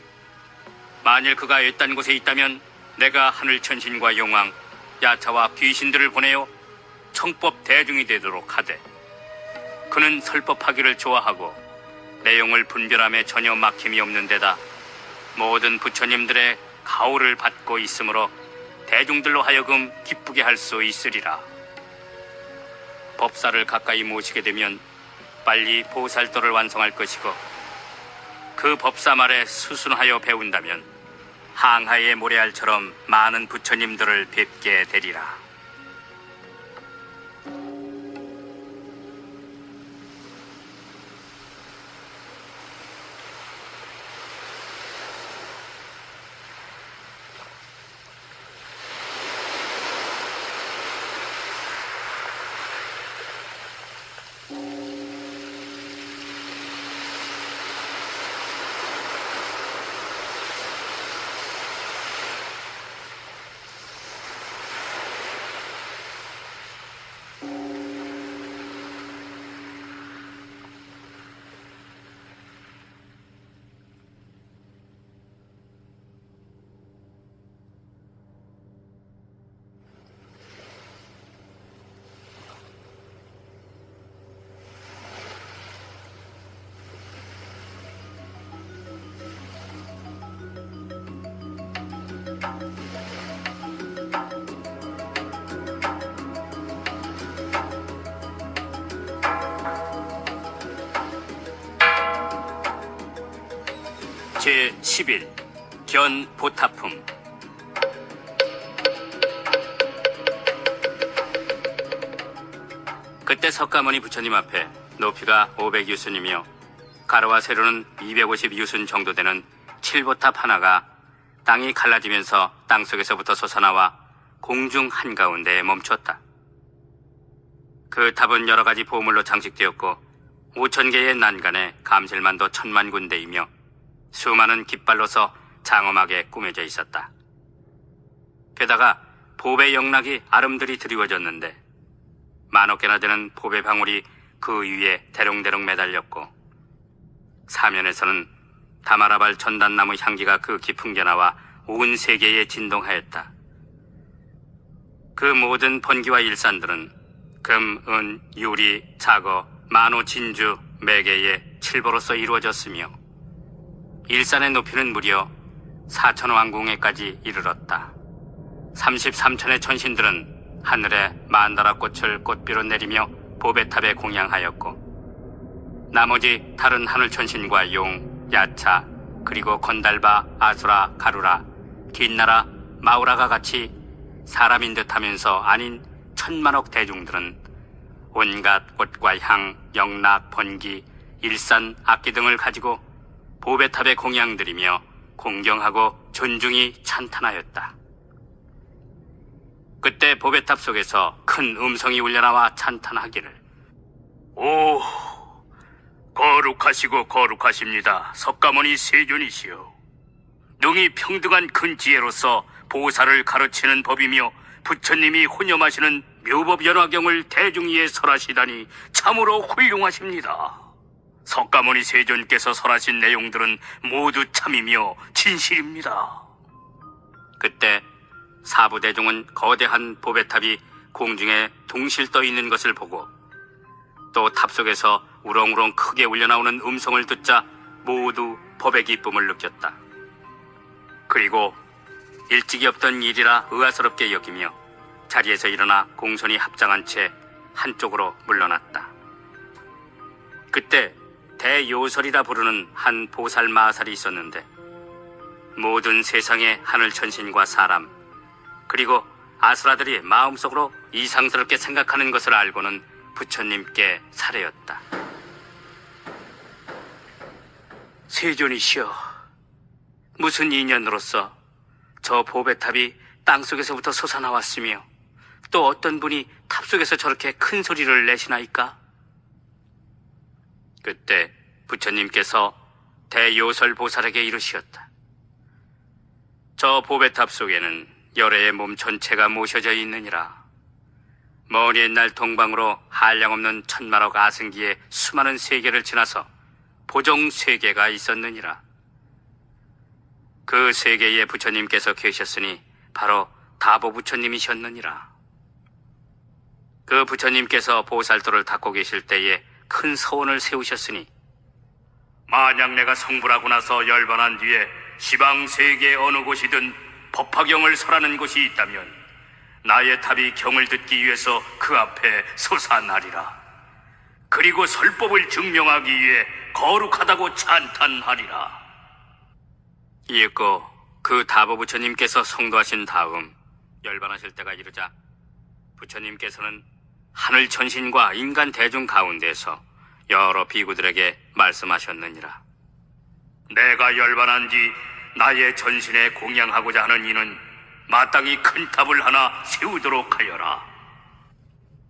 만일 그가 외딴 곳에 있다면 내가 하늘 천신과 용왕, 야차와 귀신들을 보내어 청법 대중이 되도록 하되, 그는 설법하기를 좋아하고 내용을 분별함에 전혀 막힘이 없는 데다 모든 부처님들의 가호를 받고 있으므로 대중들로 하여금 기쁘게 할 수 있으리라. 법사를 가까이 모시게 되면 빨리 보살도를 완성할 것이고, 그 법사 말에 수순하여 배운다면 항하의 모래알처럼 많은 부처님들을 뵙게 되리라. 제11 견보타품. 그때 석가모니 부처님 앞에 높이가 500유순이며 가로와 세로는 250유순 정도 되는 칠보탑 하나가 땅이 갈라지면서 땅속에서부터 솟아나와 공중 한가운데에 멈췄다. 그 탑은 여러 가지 보물로 장식되었고 5,000개의 난간에 감실만도 1,000만 군데이며 수많은 깃발로서 장엄하게 꾸며져 있었다. 게다가 보배 영락이 아름드리 드리워졌는데 만억 개나 되는 보배 방울이 그 위에 대롱대롱 매달렸고, 사면에서는 다마라발 전단나무 향기가 그 깊은 게 나와 온 세계에 진동하였다. 그 모든 번기와 일산들은 금, 은, 유리, 자거, 만호, 진주, 매개의 칠보로서 이루어졌으며 일산의 높이는 무려 4,000왕궁에까지 이르렀다. 33천의 천신들은 하늘에 만다라 꽃을 꽃비로 내리며 보배탑에 공양하였고, 나머지 다른 하늘 천신과 용, 야차, 그리고 건달바, 아수라, 가루라, 긴나라, 마우라가 같이 사람인 듯하면서 아닌 1,000만억 대중들은 온갖 꽃과 향, 영락, 번기, 일산, 악기 등을 가지고 보배탑에 공양드리며 공경하고 존중히 찬탄하였다. 그때 보배탑 속에서 큰 음성이 울려나와 찬탄하기를, 오, 거룩하시고 거룩하십니다. 석가모니 세존이시여. 능히 평등한 큰 지혜로서 보살을 가르치는 법이며 부처님이 혼념하시는 묘법연화경을 대중 위에 설하시다니 참으로 훌륭하십니다. 석가모니 세존께서 설하신 내용들은 모두 참이며 진실입니다. 그때 사부대중은 거대한 보배탑이 공중에 둥실 떠 있는 것을 보고, 또 탑 속에서 우렁우렁 크게 울려나오는 음성을 듣자 모두 법의 기쁨을 느꼈다. 그리고 일찍이 없던 일이라 의아스럽게 여기며 자리에서 일어나 공손히 합장한 채 한쪽으로 물러났다. 그때 대요설이라 부르는 한 보살 마살이 있었는데 모든 세상의 하늘 천신과 사람 그리고 아수라들이 마음속으로 이상스럽게 생각하는 것을 알고는 부처님께 사례였다. 세존이시여, 무슨 인연으로서 저 보배탑이 땅속에서부터 솟아나왔으며 또 어떤 분이 탑속에서 저렇게 큰 소리를 내시나이까? 그때 부처님께서 대요설 보살에게 이르시었다. 저 보배탑 속에는 열애의 몸 전체가 모셔져 있느니라. 먼 옛날 동방으로 한량없는 천만억 아승기의 수많은 세계를 지나서 보종 세계가 있었느니라. 그 세계에 부처님께서 계셨으니 바로 다보 부처님이셨느니라. 그 부처님께서 보살도를 닦고 계실 때에 큰 서원을 세우셨으니 만약 내가 성불하고 나서 열반한 뒤에 시방 세계 어느 곳이든 법화경을 설하는 곳이 있다면 나의 탑이 경을 듣기 위해서 그 앞에 솟아나리라. 그리고 설법을 증명하기 위해 거룩하다고 찬탄하리라. 이윽고 그 다보 부처님께서 성도하신 다음 열반하실 때가 이르자 부처님께서는 하늘 천신과 인간 대중 가운데서 여러 비구들에게 말씀하셨느니라. 내가 열반한 뒤 나의 전신에 공양하고자 하는 이는 마땅히 큰 탑을 하나 세우도록 하여라.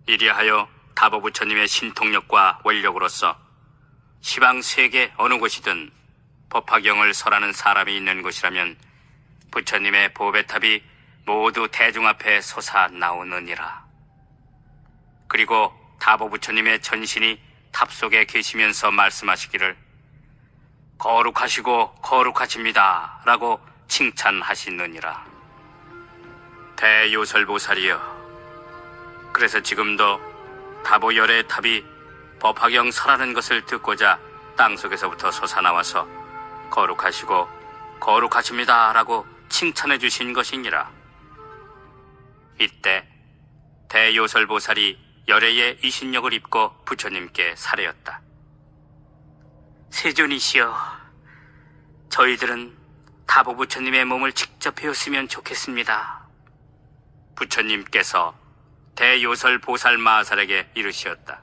이리하여 다보 부처님의 신통력과 원력으로서 시방 세계 어느 곳이든 법화경을 설하는 사람이 있는 곳이라면 부처님의 보배탑이 모두 대중 앞에 솟아 나오느니라. 그리고 다보 부처님의 전신이 탑 속에 계시면서 말씀하시기를 거룩하시고 거룩하십니다 라고 칭찬하시느니라. 대요설보살이여, 그래서 지금도 다보 열의 탑이 법화경 설하는 것을 듣고자 땅속에서부터 솟아나와서 거룩하시고 거룩하십니다 라고 칭찬해 주신 것이니라. 이때 대요설보살이 열애의 이신력을 입고 부처님께 사례였다. 세존이시여, 저희들은 다보 부처님의 몸을 직접 배웠으면 좋겠습니다. 부처님께서 대요설 보살 마살에게 이르시었다.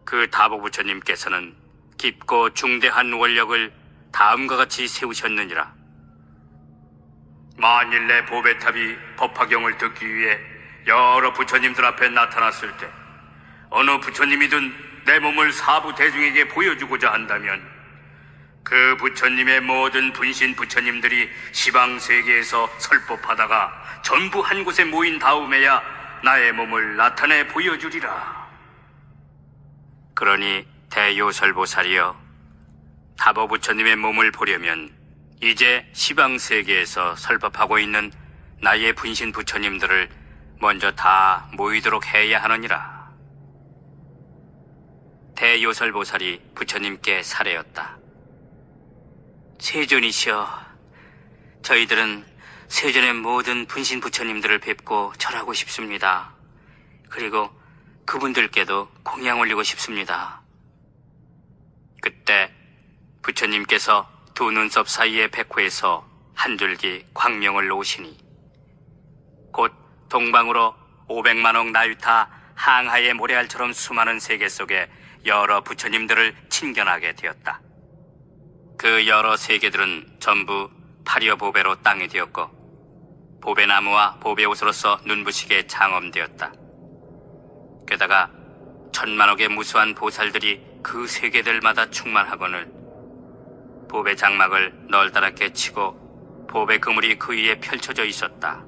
그 다보 부처님께서는 깊고 중대한 원력을 다음과 같이 세우셨느니라. 만일 내 보배탑이 법화경을 듣기 위해 여러 부처님들 앞에 나타났을 때 어느 부처님이든 내 몸을 사부 대중에게 보여주고자 한다면 그 부처님의 모든 분신 부처님들이 시방세계에서 설법하다가 전부 한 곳에 모인 다음에야 나의 몸을 나타내 보여주리라. 그러니 대요설보살이여, 다보 부처님의 몸을 보려면 이제 시방세계에서 설법하고 있는 나의 분신 부처님들을 먼저 다 모이도록 해야 하느니라. 대요설보살이 부처님께 사례였다. 세존이시여, 저희들은 세존의 모든 분신 부처님들을 뵙고 절하고 싶습니다. 그리고 그분들께도 공양 올리고 싶습니다. 그때 부처님께서 두 눈썹 사이의 백호에서 한 줄기 광명을 놓으시니 곧 동방으로 500만억 나유타 항하의 모래알처럼 수많은 세계 속에 여러 부처님들을 친견하게 되었다. 그 여러 세계들은 전부 파리어 보배로 땅이 되었고 보배나무와 보배옷으로서 눈부시게 장엄되었다. 게다가 천만억의 무수한 보살들이 그 세계들마다 충만하거늘 보배 장막을 널따랗게 치고 보배 그물이 그 위에 펼쳐져 있었다.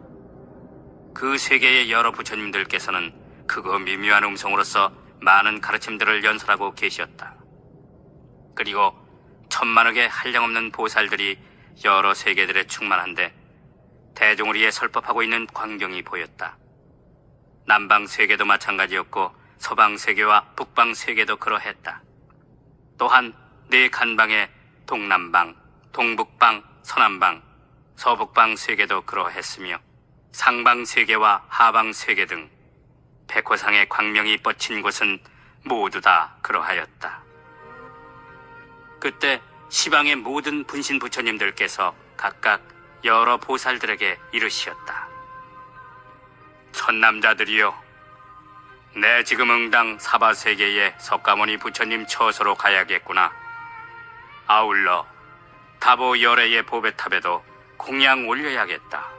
그 세계의 여러 부처님들께서는 크고 미묘한 음성으로서 많은 가르침들을 연설하고 계셨다. 그리고 천만억의 한량없는 보살들이 여러 세계들에 충만한데 대중을 위해 설법하고 있는 광경이 보였다. 남방 세계도 마찬가지였고 서방 세계와 북방 세계도 그러했다. 또한 네 칸방에 동남방, 동북방, 서남방, 서북방 세계도 그러했으며 상방 세계와 하방 세계 등 백호상의 광명이 뻗친 곳은 모두 다 그러하였다. 그때 시방의 모든 분신 부처님들께서 각각 여러 보살들에게 이르시었다. 천남자들이여, 내 지금 응당 사바세계의 석가모니 부처님 처소로 가야겠구나. 아울러 다보 열애의 보배탑에도 공양 올려야겠다.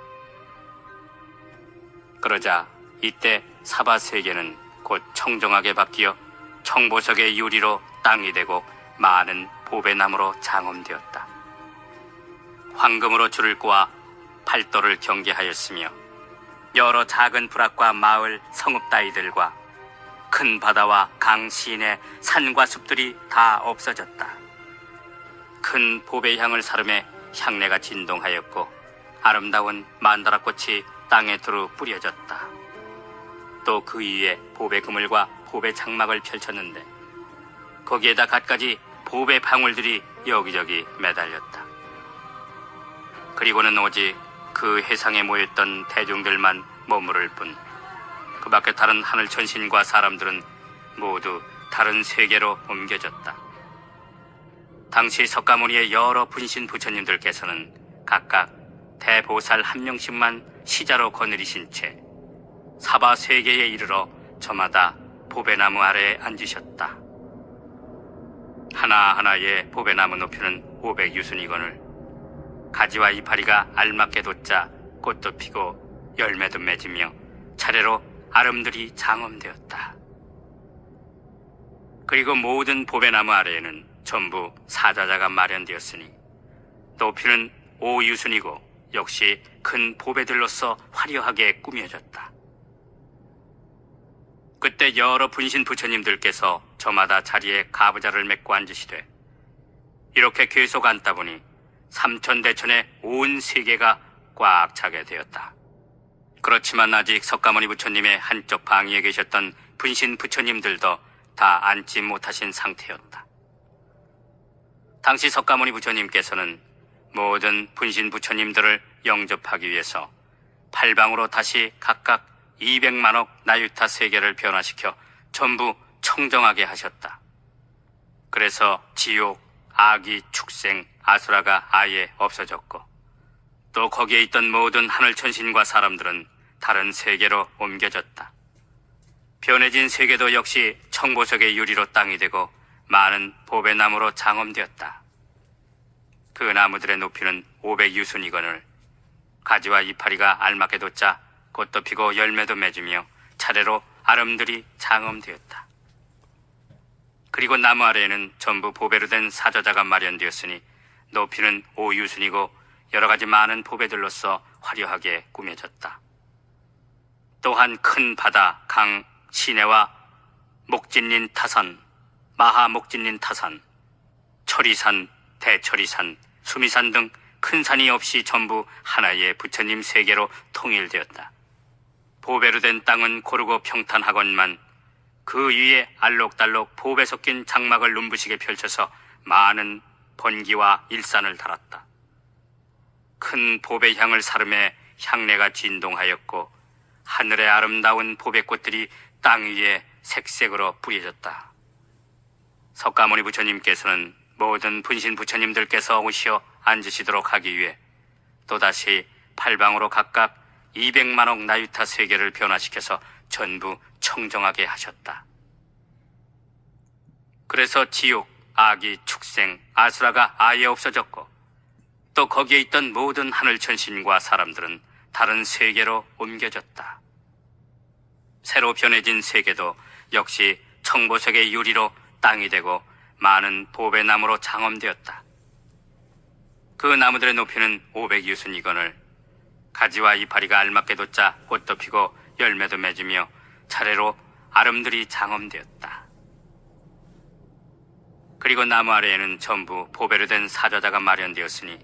그러자 이때 사바세계는 곧 청정하게 바뀌어 청보석의 유리로 땅이 되고 많은 보배나무로 장엄되었다. 황금으로 줄을 꼬아 팔도를 경계하였으며 여러 작은 부락과 마을 성읍 따위들과 큰 바다와 강 시인의 산과 숲들이 다 없어졌다. 큰 보배 향을 사름에 향내가 진동하였고 아름다운 만다라꽃이 땅에 두루 뿌려졌다. 또 그 위에 보배 그물과 보배 장막을 펼쳤는데 거기에다 갖가지 보배 방울들이 여기저기 매달렸다. 그리고는 오직 그 해상에 모였던 대중들만 머무를 뿐 그 밖에 다른 하늘 천신과 사람들은 모두 다른 세계로 옮겨졌다. 당시 석가모니의 여러 분신 부처님들께서는 각각 대보살 한 명씩만 시자로 거느리신 채 사바 세계에 이르러 저마다 보배나무 아래에 앉으셨다. 하나하나의 보배나무 높이는 500유순이거늘 가지와 이파리가 알맞게 돋자 꽃도 피고 열매도 맺으며 차례로 아름들이 장엄되었다. 그리고 모든 보배나무 아래에는 전부 사자자가 마련되었으니 높이는 5유순이고 역시 큰 보배들로서 화려하게 꾸며졌다. 그때 여러 분신 부처님들께서 저마다 자리에 가부좌를 메고 앉으시되 이렇게 계속 앉다 보니 삼천대천의 온 세계가 꽉 차게 되었다. 그렇지만 아직 석가모니 부처님의 한쪽 방위에 계셨던 분신 부처님들도 다 앉지 못하신 상태였다. 당시 석가모니 부처님께서는 모든 분신 부처님들을 영접하기 위해서 팔방으로 다시 각각 200만억 나유타 세계를 변화시켜 전부 청정하게 하셨다. 그래서 지옥, 악이, 축생, 아수라가 아예 없어졌고 또 거기에 있던 모든 하늘천신과 사람들은 다른 세계로 옮겨졌다. 변해진 세계도 역시 청보석의 유리로 땅이 되고 많은 보배나무로 장엄되었다. 그 나무들의 높이는 500유순이거늘 가지와 이파리가 알맞게 돋자 꽃도 피고 열매도 맺으며 차례로 아름들이 장엄되었다. 그리고 나무 아래에는 전부 보배로 된 사저자가 마련되었으니 높이는 5유순이고 여러 가지 많은 보배들로서 화려하게 꾸며졌다. 또한 큰 바다, 강, 시내와 목진린 타산, 마하 목진린 타산, 철이산, 대철이산, 수미산 등 큰 산이 없이 전부 하나의 부처님 세계로 통일되었다. 보배로 된 땅은 고르고 평탄하건만 그 위에 알록달록 보배 섞인 장막을 눈부시게 펼쳐서 많은 번기와 일산을 달았다. 큰 보배 향을 사름에 향내가 진동하였고 하늘의 아름다운 보배꽃들이 땅 위에 색색으로 뿌려졌다. 석가모니 부처님께서는 모든 분신 부처님들께서 오시어 앉으시도록 하기 위해 또다시 팔방으로 각각 200만억 나유타 세계를 변화시켜서 전부 청정하게 하셨다. 그래서 지옥, 악이, 축생, 아수라가 아예 없어졌고 또 거기에 있던 모든 하늘천신과 사람들은 다른 세계로 옮겨졌다. 새로 변해진 세계도 역시 청보석의 유리로 땅이 되고 많은 보배나무로 장엄되었다. 그 나무들의 높이는 500유순이거늘 가지와 이파리가 알맞게 돋자 꽃도 피고 열매도 맺으며 차례로 아름들이 장엄되었다. 그리고 나무 아래에는 전부 보배로 된 사저자가 마련되었으니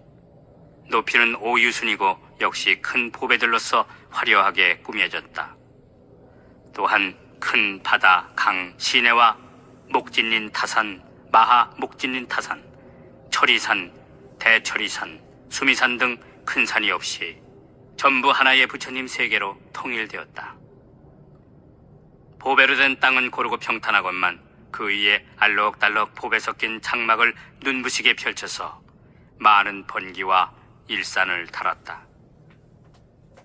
높이는 5유순이고 역시 큰 보배들로서 화려하게 꾸며졌다. 또한 큰 바다, 강, 시내와 목진린 타산, 마하 목진린 타산, 철이산, 대철이산, 수미산 등 큰 산이 없이 전부 하나의 부처님 세계로 통일되었다. 보배로 된 땅은 고르고 평탄하건만 그 위에 알록달록 보배 섞인 장막을 눈부시게 펼쳐서 많은 번기와 일산을 달았다.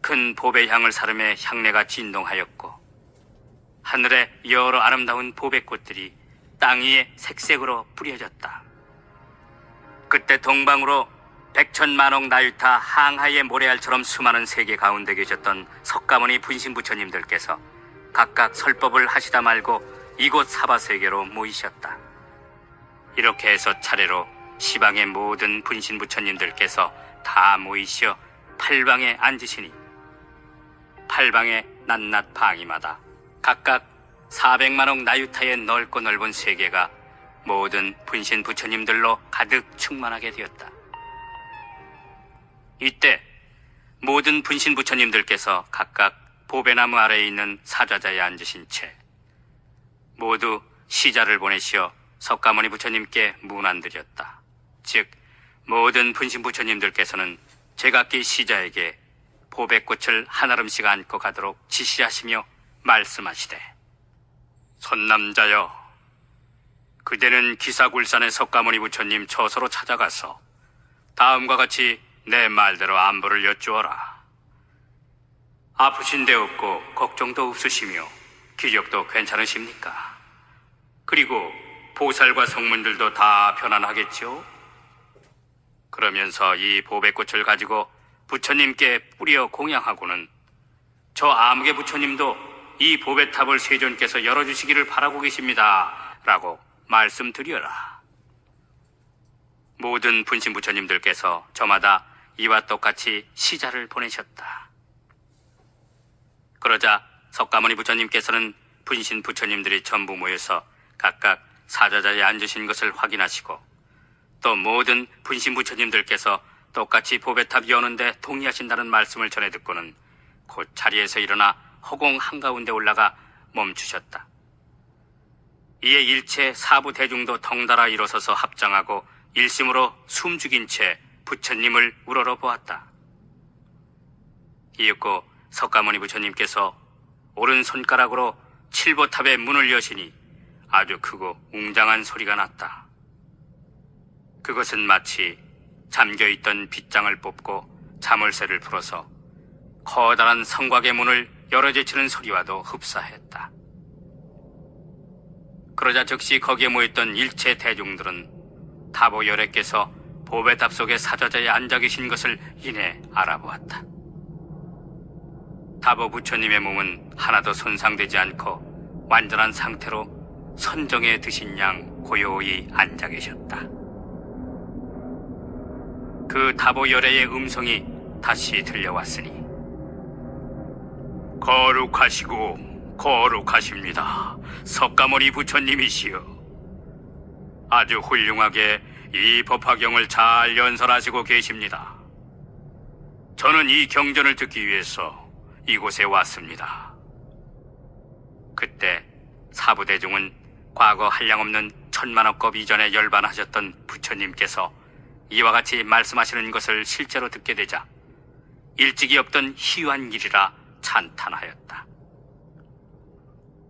큰 보배 향을 사름에 향내가 진동하였고 하늘에 여러 아름다운 보배꽃들이 땅 위에 색색으로 뿌려졌다. 그때 동방으로 백천만억 나유타 항하의 모래알처럼 수많은 세계 가운데 계셨던 석가모니 분신부처님들께서 각각 설법을 하시다 말고 이곳 사바세계로 모이셨다. 이렇게 해서 차례로 시방의 모든 분신부처님들께서 다 모이시어 팔방에 앉으시니 팔방의 낱낱 방이마다 각각 400만억 나유타의 넓고 넓은 세계가 모든 분신부처님들로 가득 충만하게 되었다. 이때 모든 분신부처님들께서 각각 보배나무 아래에 있는 사좌자에 앉으신 채 모두 시자를 보내시어 석가모니 부처님께 문안드렸다. 즉 모든 분신부처님들께서는 제각기 시자에게 보배꽃을 한 알음씩 안고 가도록 지시하시며 말씀하시되, 선남자여, 그대는 기사굴산의 석가모니 부처님 처소로 찾아가서 다음과 같이 내 말대로 안부를 여쭈어라. 아프신 데 없고 걱정도 없으시며 기력도 괜찮으십니까? 그리고 보살과 성문들도 다 편안하겠죠? 그러면서 이 보배꽃을 가지고 부처님께 뿌려 공양하고는 저 아무개 부처님도 이 보배탑을 세존께서 열어주시기를 바라고 계십니다 라고 말씀드려라. 모든 분신부처님들께서 저마다 이와 똑같이 시자를 보내셨다. 그러자 석가모니 부처님께서는 분신부처님들이 전부 모여서 각각 사자자에 앉으신 것을 확인하시고 또 모든 분신부처님들께서 똑같이 보배탑 여는데 동의하신다는 말씀을 전해 듣고는 곧 자리에서 일어나 허공 한가운데 올라가 멈추셨다. 이에 일체 사부 대중도 덩달아 일어서서 합장하고 일심으로 숨죽인 채 부처님을 우러러 보았다. 이윽고 석가모니 부처님께서 오른손가락으로 칠보탑의 문을 여시니 아주 크고 웅장한 소리가 났다. 그것은 마치 잠겨있던 빗장을 뽑고 자물쇠를 풀어서 커다란 성곽의 문을 열어제치는 소리와도 흡사했다. 그러자 즉시 거기에 모였던 일체 대중들은 타보 열애께서 보배탑 속의 사자자에 앉아 계신 것을 이내 알아보았다. 타보 부처님의 몸은 하나도 손상되지 않고 완전한 상태로 선정에 드신 양 고요히 앉아 계셨다. 그 타보 열애의 음성이 다시 들려왔으니, 거룩하시고 거룩하십니다. 석가모니 부처님이시여. 아주 훌륭하게 이 법화경을 잘 연설하시고 계십니다. 저는 이 경전을 듣기 위해서 이곳에 왔습니다. 그때 사부대중은 과거 한량없는 천만억겁 이전에 열반하셨던 부처님께서 이와 같이 말씀하시는 것을 실제로 듣게 되자 일찍이 없던 희유한 일이라 찬탄하였다.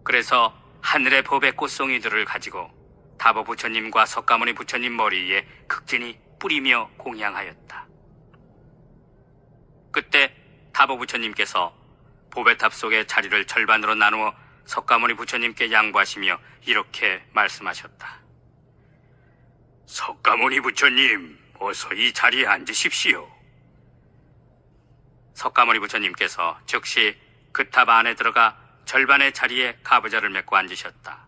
그래서 하늘의 보배 꽃송이들을 가지고 다보 부처님과 석가모니 부처님 머리에 극진히 뿌리며 공양하였다. 그때 다보 부처님께서 보배탑 속의 자리를 절반으로 나누어 석가모니 부처님께 양보하시며 이렇게 말씀하셨다. 석가모니 부처님, 어서 이 자리에 앉으십시오. 석가모니 부처님께서 즉시 그 탑 안에 들어가 절반의 자리에 가부좌를 메고 앉으셨다.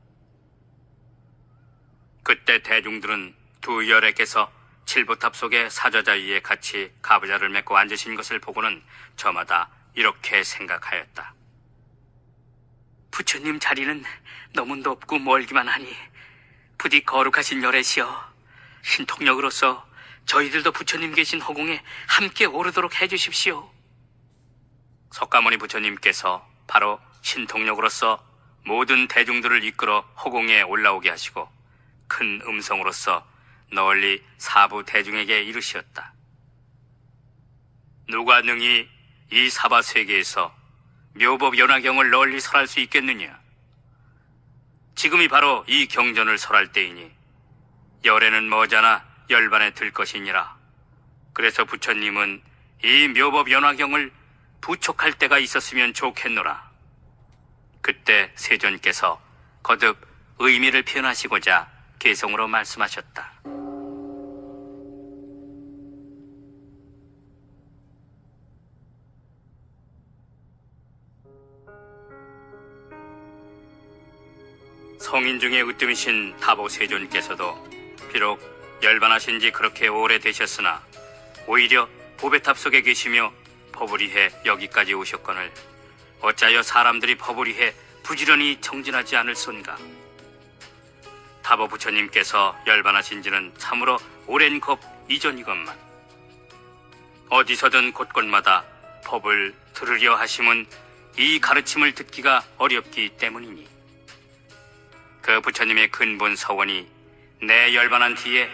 그때 대중들은 두 열애께서 칠보탑 속의 사자자 위에 같이 가부좌를 메고 앉으신 것을 보고는 저마다 이렇게 생각하였다. 부처님 자리는 너무 높고 멀기만 하니 부디 거룩하신 열애시여, 신통력으로서 저희들도 부처님 계신 허공에 함께 오르도록 해주십시오. 석가모니 부처님께서 바로 신통력으로서 모든 대중들을 이끌어 허공에 올라오게 하시고 큰 음성으로서 널리 사부 대중에게 이르시었다. 누가 능히 이 사바 세계에서 묘법 연화경을 널리 설할 수 있겠느냐? 지금이 바로 이 경전을 설할 때이니 열에는 머지않아 열반에 들 것이니라. 그래서 부처님은 이 묘법 연화경을 부촉할 때가 있었으면 좋겠노라. 그때 세존께서 거듭 의미를 표현하시고자 개성으로 말씀하셨다. 성인 중에 으뜸이신 타보 세존께서도 비록 열반하신 지 그렇게 오래되셨으나 오히려 보배탑 속에 계시며 법을 위해 여기까지 오셨거늘 어찌하여 사람들이 법을 위해 부지런히 정진하지 않을손가? 타보 부처님께서 열반하신 지는 참으로 오랜 겁 이전이건만 어디서든 곳곳마다 법을 들으려 하심은 이 가르침을 듣기가 어렵기 때문이니 그 부처님의 근본 서원이 내 열반한 뒤에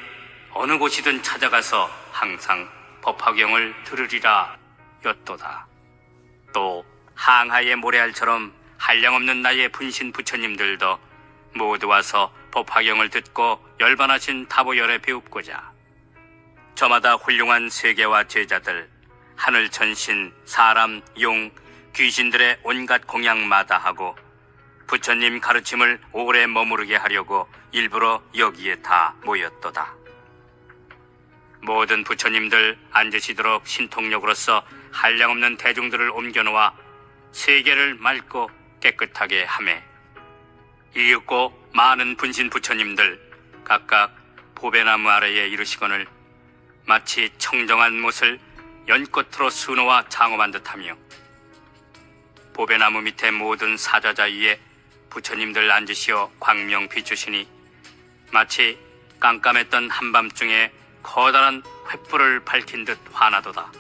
어느 곳이든 찾아가서 항상 법화경을 들으리라 였도다. 또 항하의 모래알처럼 한량없는 나의 분신 부처님들도 모두 와서 법화경을 듣고 열반하신 타보열에 배웁고자 저마다 훌륭한 세계와 제자들, 하늘 천신, 사람, 용, 귀신들의 온갖 공양마다 하고 부처님 가르침을 오래 머무르게 하려고 일부러 여기에 다 모였도다. 모든 부처님들 앉으시도록 신통력으로서 한량없는 대중들을 옮겨놓아 세계를 맑고 깨끗하게 하매 이윽고 많은 분신 부처님들 각각 보배나무 아래에 이르시거늘 마치 청정한 못을 연꽃으로 수놓아 장엄한 듯하며 보배나무 밑에 모든 사좌자 위에 부처님들 앉으시어 광명 비추시니 마치 깜깜했던 한밤중에 커다란 횃불을 밝힌 듯 환하도다.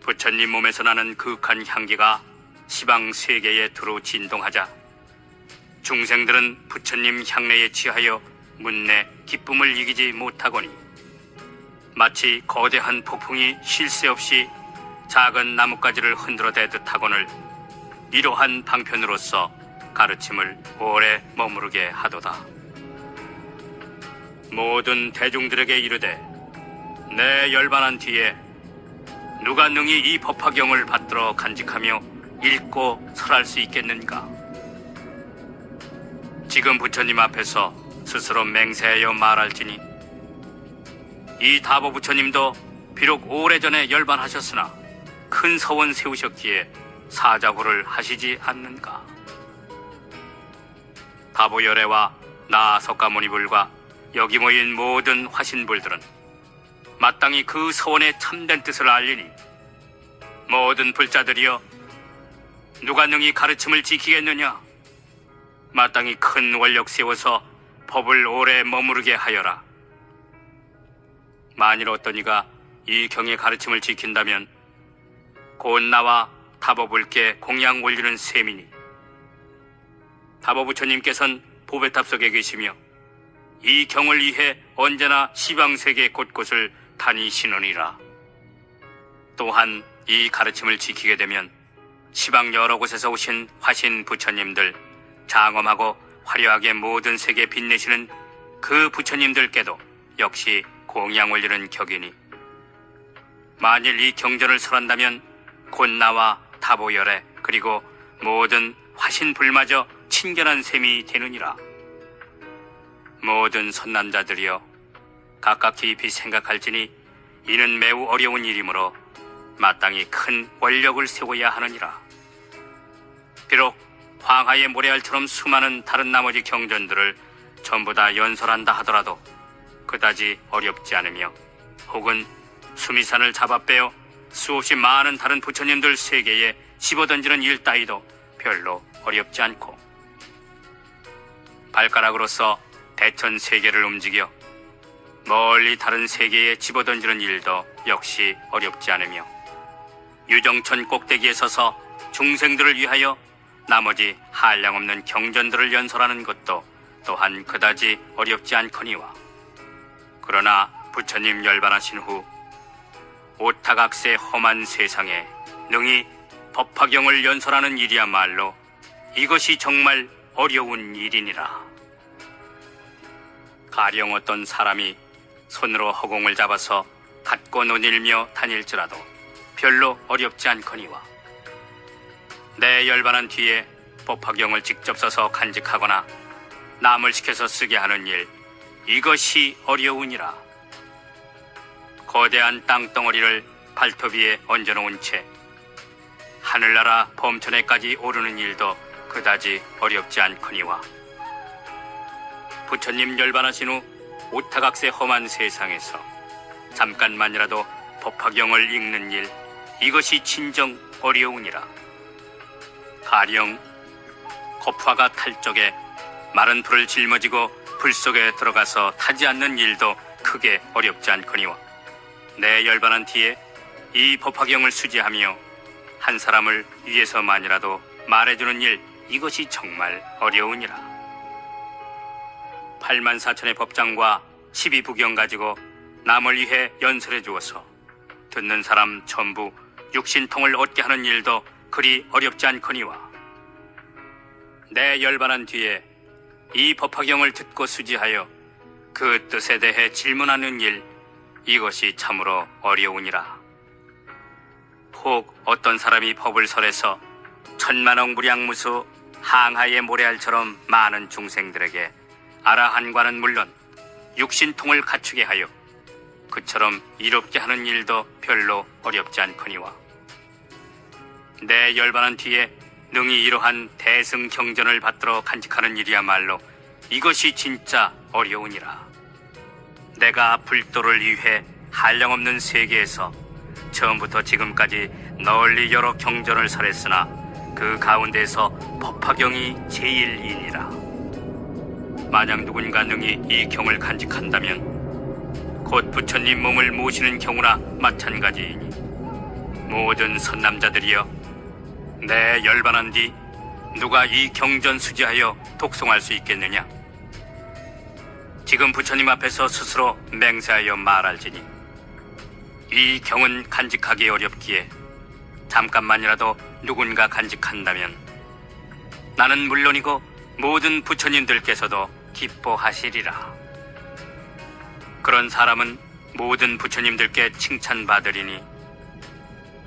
부처님 몸에서 나는 그윽한 향기가 시방 세계에 두루 진동하자 중생들은 부처님 향내에 취하여 문내 기쁨을 이기지 못하거니 마치 거대한 폭풍이 쉴 새 없이 작은 나뭇가지를 흔들어대듯 하거늘 이러한 방편으로서 가르침을 오래 머무르게 하도다. 모든 대중들에게 이르되 내 열반한 뒤에 누가 능히 이 법화경을 받들어 간직하며 읽고 설할 수 있겠는가? 지금 부처님 앞에서 스스로 맹세하여 말할지니 이 다보 부처님도 비록 오래전에 열반하셨으나 큰 서원 세우셨기에 사자고를 하시지 않는가? 다보열애와 나 석가모니불과 여기 모인 모든 화신불들은 마땅히 그 서원의 참된 뜻을 알리니 모든 불자들이여 누가 능히 가르침을 지키겠느냐? 마땅히 큰 원력 세워서 법을 오래 머무르게 하여라. 만일 어떤 이가 이 경의 가르침을 지킨다면 곧 나와 다보불께 공양 올리는 셈이니 다보부처님께서는 보배탑 속에 계시며 이 경을 위해 언제나 시방세계 곳곳을 다니시느니라. 또한 이 가르침을 지키게 되면 시방 여러 곳에서 오신 화신 부처님들, 장엄하고 화려하게 모든 세계 빛내시는 그 부처님들께도 역시 공양 올리는 격이니 만일 이 경전을 설한다면 곧 나와 다보열애 그리고 모든 화신불마저 친견한 셈이 되느니라. 모든 선남자들이여 각각 깊이 생각할지니 이는 매우 어려운 일이므로 마땅히 큰 원력을 세워야 하느니라. 비록 황하의 모래알처럼 수많은 다른 나머지 경전들을 전부 다 연설한다 하더라도 그다지 어렵지 않으며 혹은 수미산을 잡아 빼어 수없이 많은 다른 부처님들 세계에 집어던지는 일 따위도 별로 어렵지 않고 발가락으로서 대천 세계를 움직여 멀리 다른 세계에 집어던지는 일도 역시 어렵지 않으며 유정천 꼭대기에 서서 중생들을 위하여 나머지 한량없는 경전들을 연설하는 것도 또한 그다지 어렵지 않거니와 그러나 부처님 열반하신 후 오타각세 험한 세상에 능히 법화경을 연설하는 일이야말로 이것이 정말 어려운 일이니라. 가령 어떤 사람이 손으로 허공을 잡아서 갖고 논일며 다닐지라도 별로 어렵지 않거니와 내 열반한 뒤에 법화경을 직접 써서 간직하거나 남을 시켜서 쓰게 하는 일, 이것이 어려우니라. 거대한 땅덩어리를 발톱 위에 얹어놓은 채 하늘나라 범천에까지 오르는 일도 그다지 어렵지 않거니와 부처님 열반하신 후 오타각세 험한 세상에서 잠깐만이라도 법화경을 읽는 일, 이것이 진정 어려우니라. 가령 겁화가 탈 적에 마른 풀을 짊어지고 불 속에 들어가서 타지 않는 일도 크게 어렵지 않거니와 내 열반한 뒤에 이 법화경을 수지하며 한 사람을 위해서만이라도 말해주는 일, 이것이 정말 어려우니라. 8만 4천의 법장과 12부경 가지고 남을 위해 연설해 주어서 듣는 사람 전부 육신통을 얻게 하는 일도 그리 어렵지 않거니와 내 열반한 뒤에 이 법화경을 듣고 수지하여 그 뜻에 대해 질문하는 일, 이것이 참으로 어려우니라. 혹 어떤 사람이 법을 설해서 천만억 무량무수 항하의 모래알처럼 많은 중생들에게 아라한과는 물론 육신통을 갖추게 하여 그처럼 이롭게 하는 일도 별로 어렵지 않거니와 내 열반한 뒤에 능히 이러한 대승 경전을 받들어 간직하는 일이야말로 이것이 진짜 어려우니라. 내가 불도를 위해 한량없는 세계에서 처음부터 지금까지 널리 여러 경전을 설했으나 그 가운데서 법화경이 제일이니라. 만약 누군가 능히 이 경을 간직한다면 곧 부처님 몸을 모시는 경우나 마찬가지이니 모든 선남자들이여 내 열반한 뒤 누가 이 경전 수지하여 독송할 수 있겠느냐? 지금 부처님 앞에서 스스로 맹세하여 말할지니 이 경은 간직하기 어렵기에 잠깐만이라도 누군가 간직한다면 나는 물론이고 모든 부처님들께서도 기뻐하시리라. 그런 사람은 모든 부처님들께 칭찬받으리니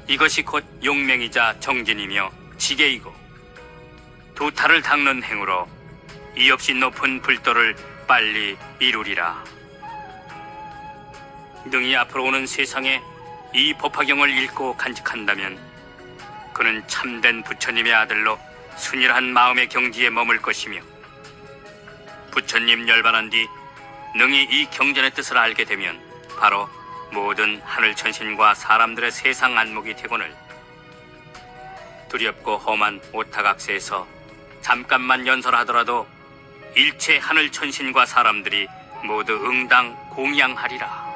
이것이 곧 용맹이자 정진이며 지계이고 두 탈을 닦는 행으로 이 없이 높은 불도를 빨리 이루리라. 능히 앞으로 오는 세상에 이 법화경을 읽고 간직한다면 그는 참된 부처님의 아들로 순일한 마음의 경지에 머물 것이며 부처님 열반한 뒤 능히 이 경전의 뜻을 알게 되면 바로 모든 하늘 천신과 사람들의 세상 안목이 되거늘 두렵고 험한 오타각세에서 잠깐만 연설하더라도 일체 하늘 천신과 사람들이 모두 응당 공양하리라.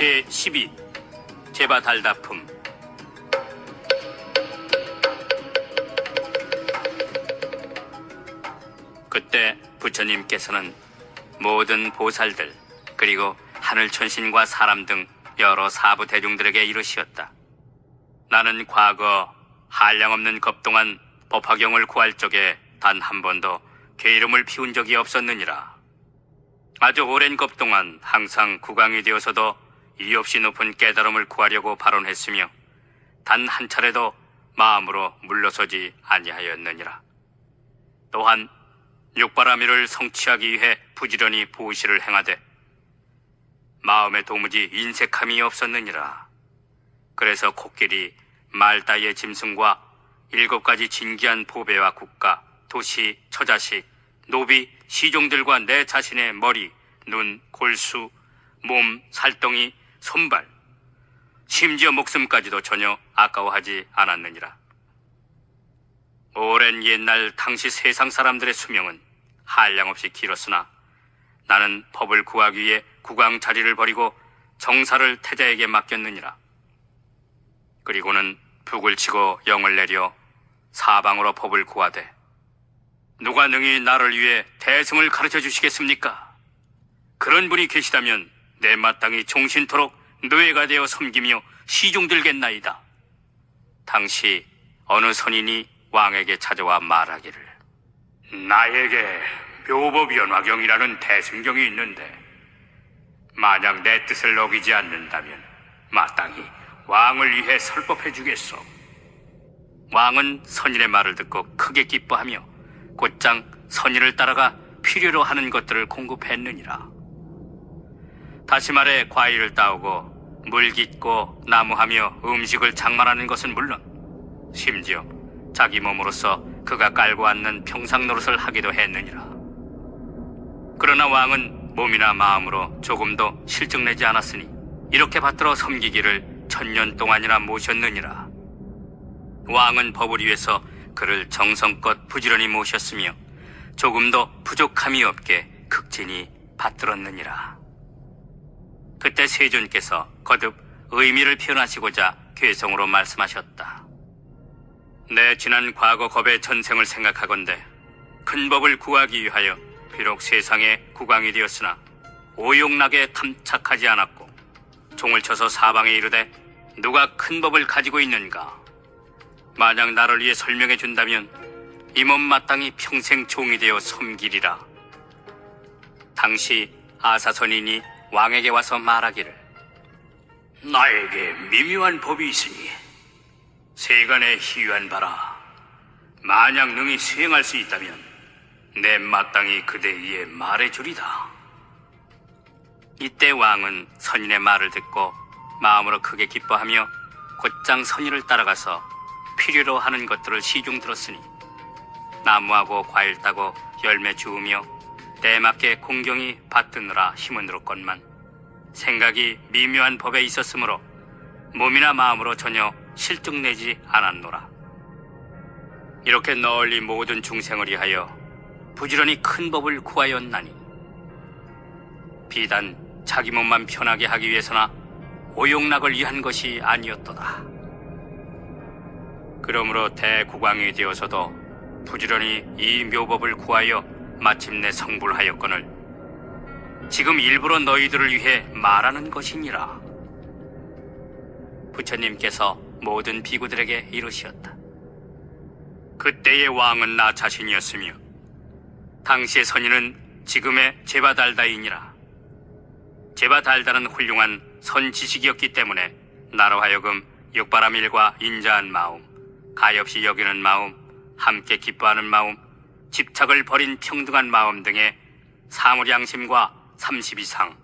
제12 제바달다품. 그때 부처님께서는 모든 보살들 그리고 하늘천신과 사람 등 여러 사부 대중들에게 이르시었다. 나는 과거 한량없는 겁 동안 법화경을 구할 적에 단 한 번도 괴이름을 피운 적이 없었느니라. 아주 오랜 겁 동안 항상 국왕이 되어서도 이 없이 높은 깨달음을 구하려고 발언했으며 단 한 차례도 마음으로 물러서지 아니하였느니라. 또한 육바라밀을 성취하기 위해 부지런히 보시를 행하되 마음에 도무지 인색함이 없었느니라. 그래서 코끼리, 말 따위의 짐승과 7가지 진귀한 보배와 국가, 도시, 처자식, 노비, 시종들과 내 자신의 머리, 눈, 골수, 몸, 살덩이, 손발, 심지어 목숨까지도 전혀 아까워하지 않았느니라. 오랜 옛날 당시 세상 사람들의 수명은 한량없이 길었으나 나는 법을 구하기 위해 국왕 자리를 버리고 정사를 태자에게 맡겼느니라. 그리고는 북을 치고 영을 내려 사방으로 법을 구하되 누가 능히 나를 위해 대승을 가르쳐 주시겠습니까? 그런 분이 계시다면 내 마땅히 종신토록 노예가 되어 섬기며 시종들겠나이다. 당시 어느 선인이 왕에게 찾아와 말하기를, 나에게 묘법연화경이라는 대승경이 있는데 만약 내 뜻을 어기지 않는다면 마땅히 왕을 위해 설법해 주겠소. 왕은 선인의 말을 듣고 크게 기뻐하며 곧장 선인을 따라가 필요로 하는 것들을 공급했느니라. 다시 말해 과일을 따오고 물 깃고 나무하며 음식을 장만하는 것은 물론 심지어 자기 몸으로서 그가 깔고 앉는 평상 노릇을 하기도 했느니라. 그러나 왕은 몸이나 마음으로 조금도 실증내지 않았으니 이렇게 받들어 섬기기를 1000년 동안이나 모셨느니라. 왕은 법을 위해서 그를 정성껏 부지런히 모셨으며 조금도 부족함이 없게 극진히 받들었느니라. 그때 세존께서 거듭 의미를 표현하시고자 괴성으로 말씀하셨다. 내 지난 과거 겁의 전생을 생각하건대 큰 법을 구하기 위하여 비록 세상의 국왕이 되었으나 오용락에 탐착하지 않았고 종을 쳐서 사방에 이르되 누가 큰 법을 가지고 있는가? 만약 나를 위해 설명해 준다면 이 몸 마땅히 평생 종이 되어 섬기리라. 당시 아사선인이 왕에게 와서 말하기를, 나에게 미묘한 법이 있으니 세간에 희유한 바라. 만약 능히 수행할 수 있다면 내 마땅히 그대에게 말해주리다. 이때 왕은 선인의 말을 듣고 마음으로 크게 기뻐하며 곧장 선인을 따라가서 필요로 하는 것들을 시중 들었으니 나무하고 과일 따고 열매 주우며 때에 맞게 공경히 받드느라 힘은 들었건만 생각이 미묘한 법에 있었으므로 몸이나 마음으로 전혀 실증내지 않았노라. 이렇게 널리 모든 중생을 위하여 부지런히 큰 법을 구하였나니 비단 자기 몸만 편하게 하기 위해서나 오용락을 위한 것이 아니었도다. 그러므로 대국왕이 되어서도 부지런히 이 묘법을 구하여 마침내 성불하였거늘 지금 일부러 너희들을 위해 말하는 것이니라. 부처님께서 모든 비구들에게 이르시었다. 그때의 왕은 나 자신이었으며 당시의 선인은 지금의 제바달다이니라. 제바달다는 훌륭한 선지식이었기 때문에 나로 하여금 육바라밀과 인자한 마음, 가엾이 여기는 마음, 함께 기뻐하는 마음, 집착을 버린 평등한 마음 등의 사물양심과 30 이상,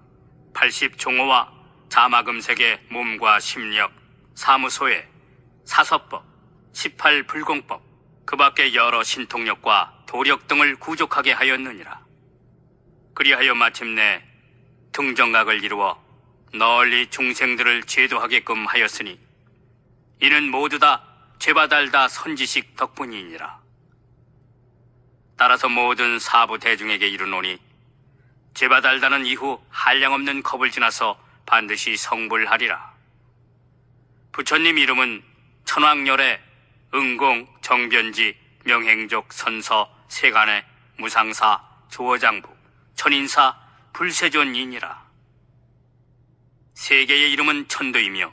80 종호와 자마금색의 몸과 심력, 사무소회, 사서법, 18 불공법, 그 밖에 여러 신통력과 도력 등을 구족하게 하였느니라. 그리하여 마침내 등정각을 이루어 널리 중생들을 제도하게끔 하였으니 이는 모두 다 죄바달다 선지식 덕분이니라. 따라서 모든 사부 대중에게 이르노니 죄바달다는 이후 한량없는 겁을 지나서 반드시 성불하리라. 부처님 이름은 천왕열애, 응공, 정변지, 명행족, 선서, 세간의, 무상사, 조어장부, 천인사, 불세존이니라. 세 개의 이름은 천도이며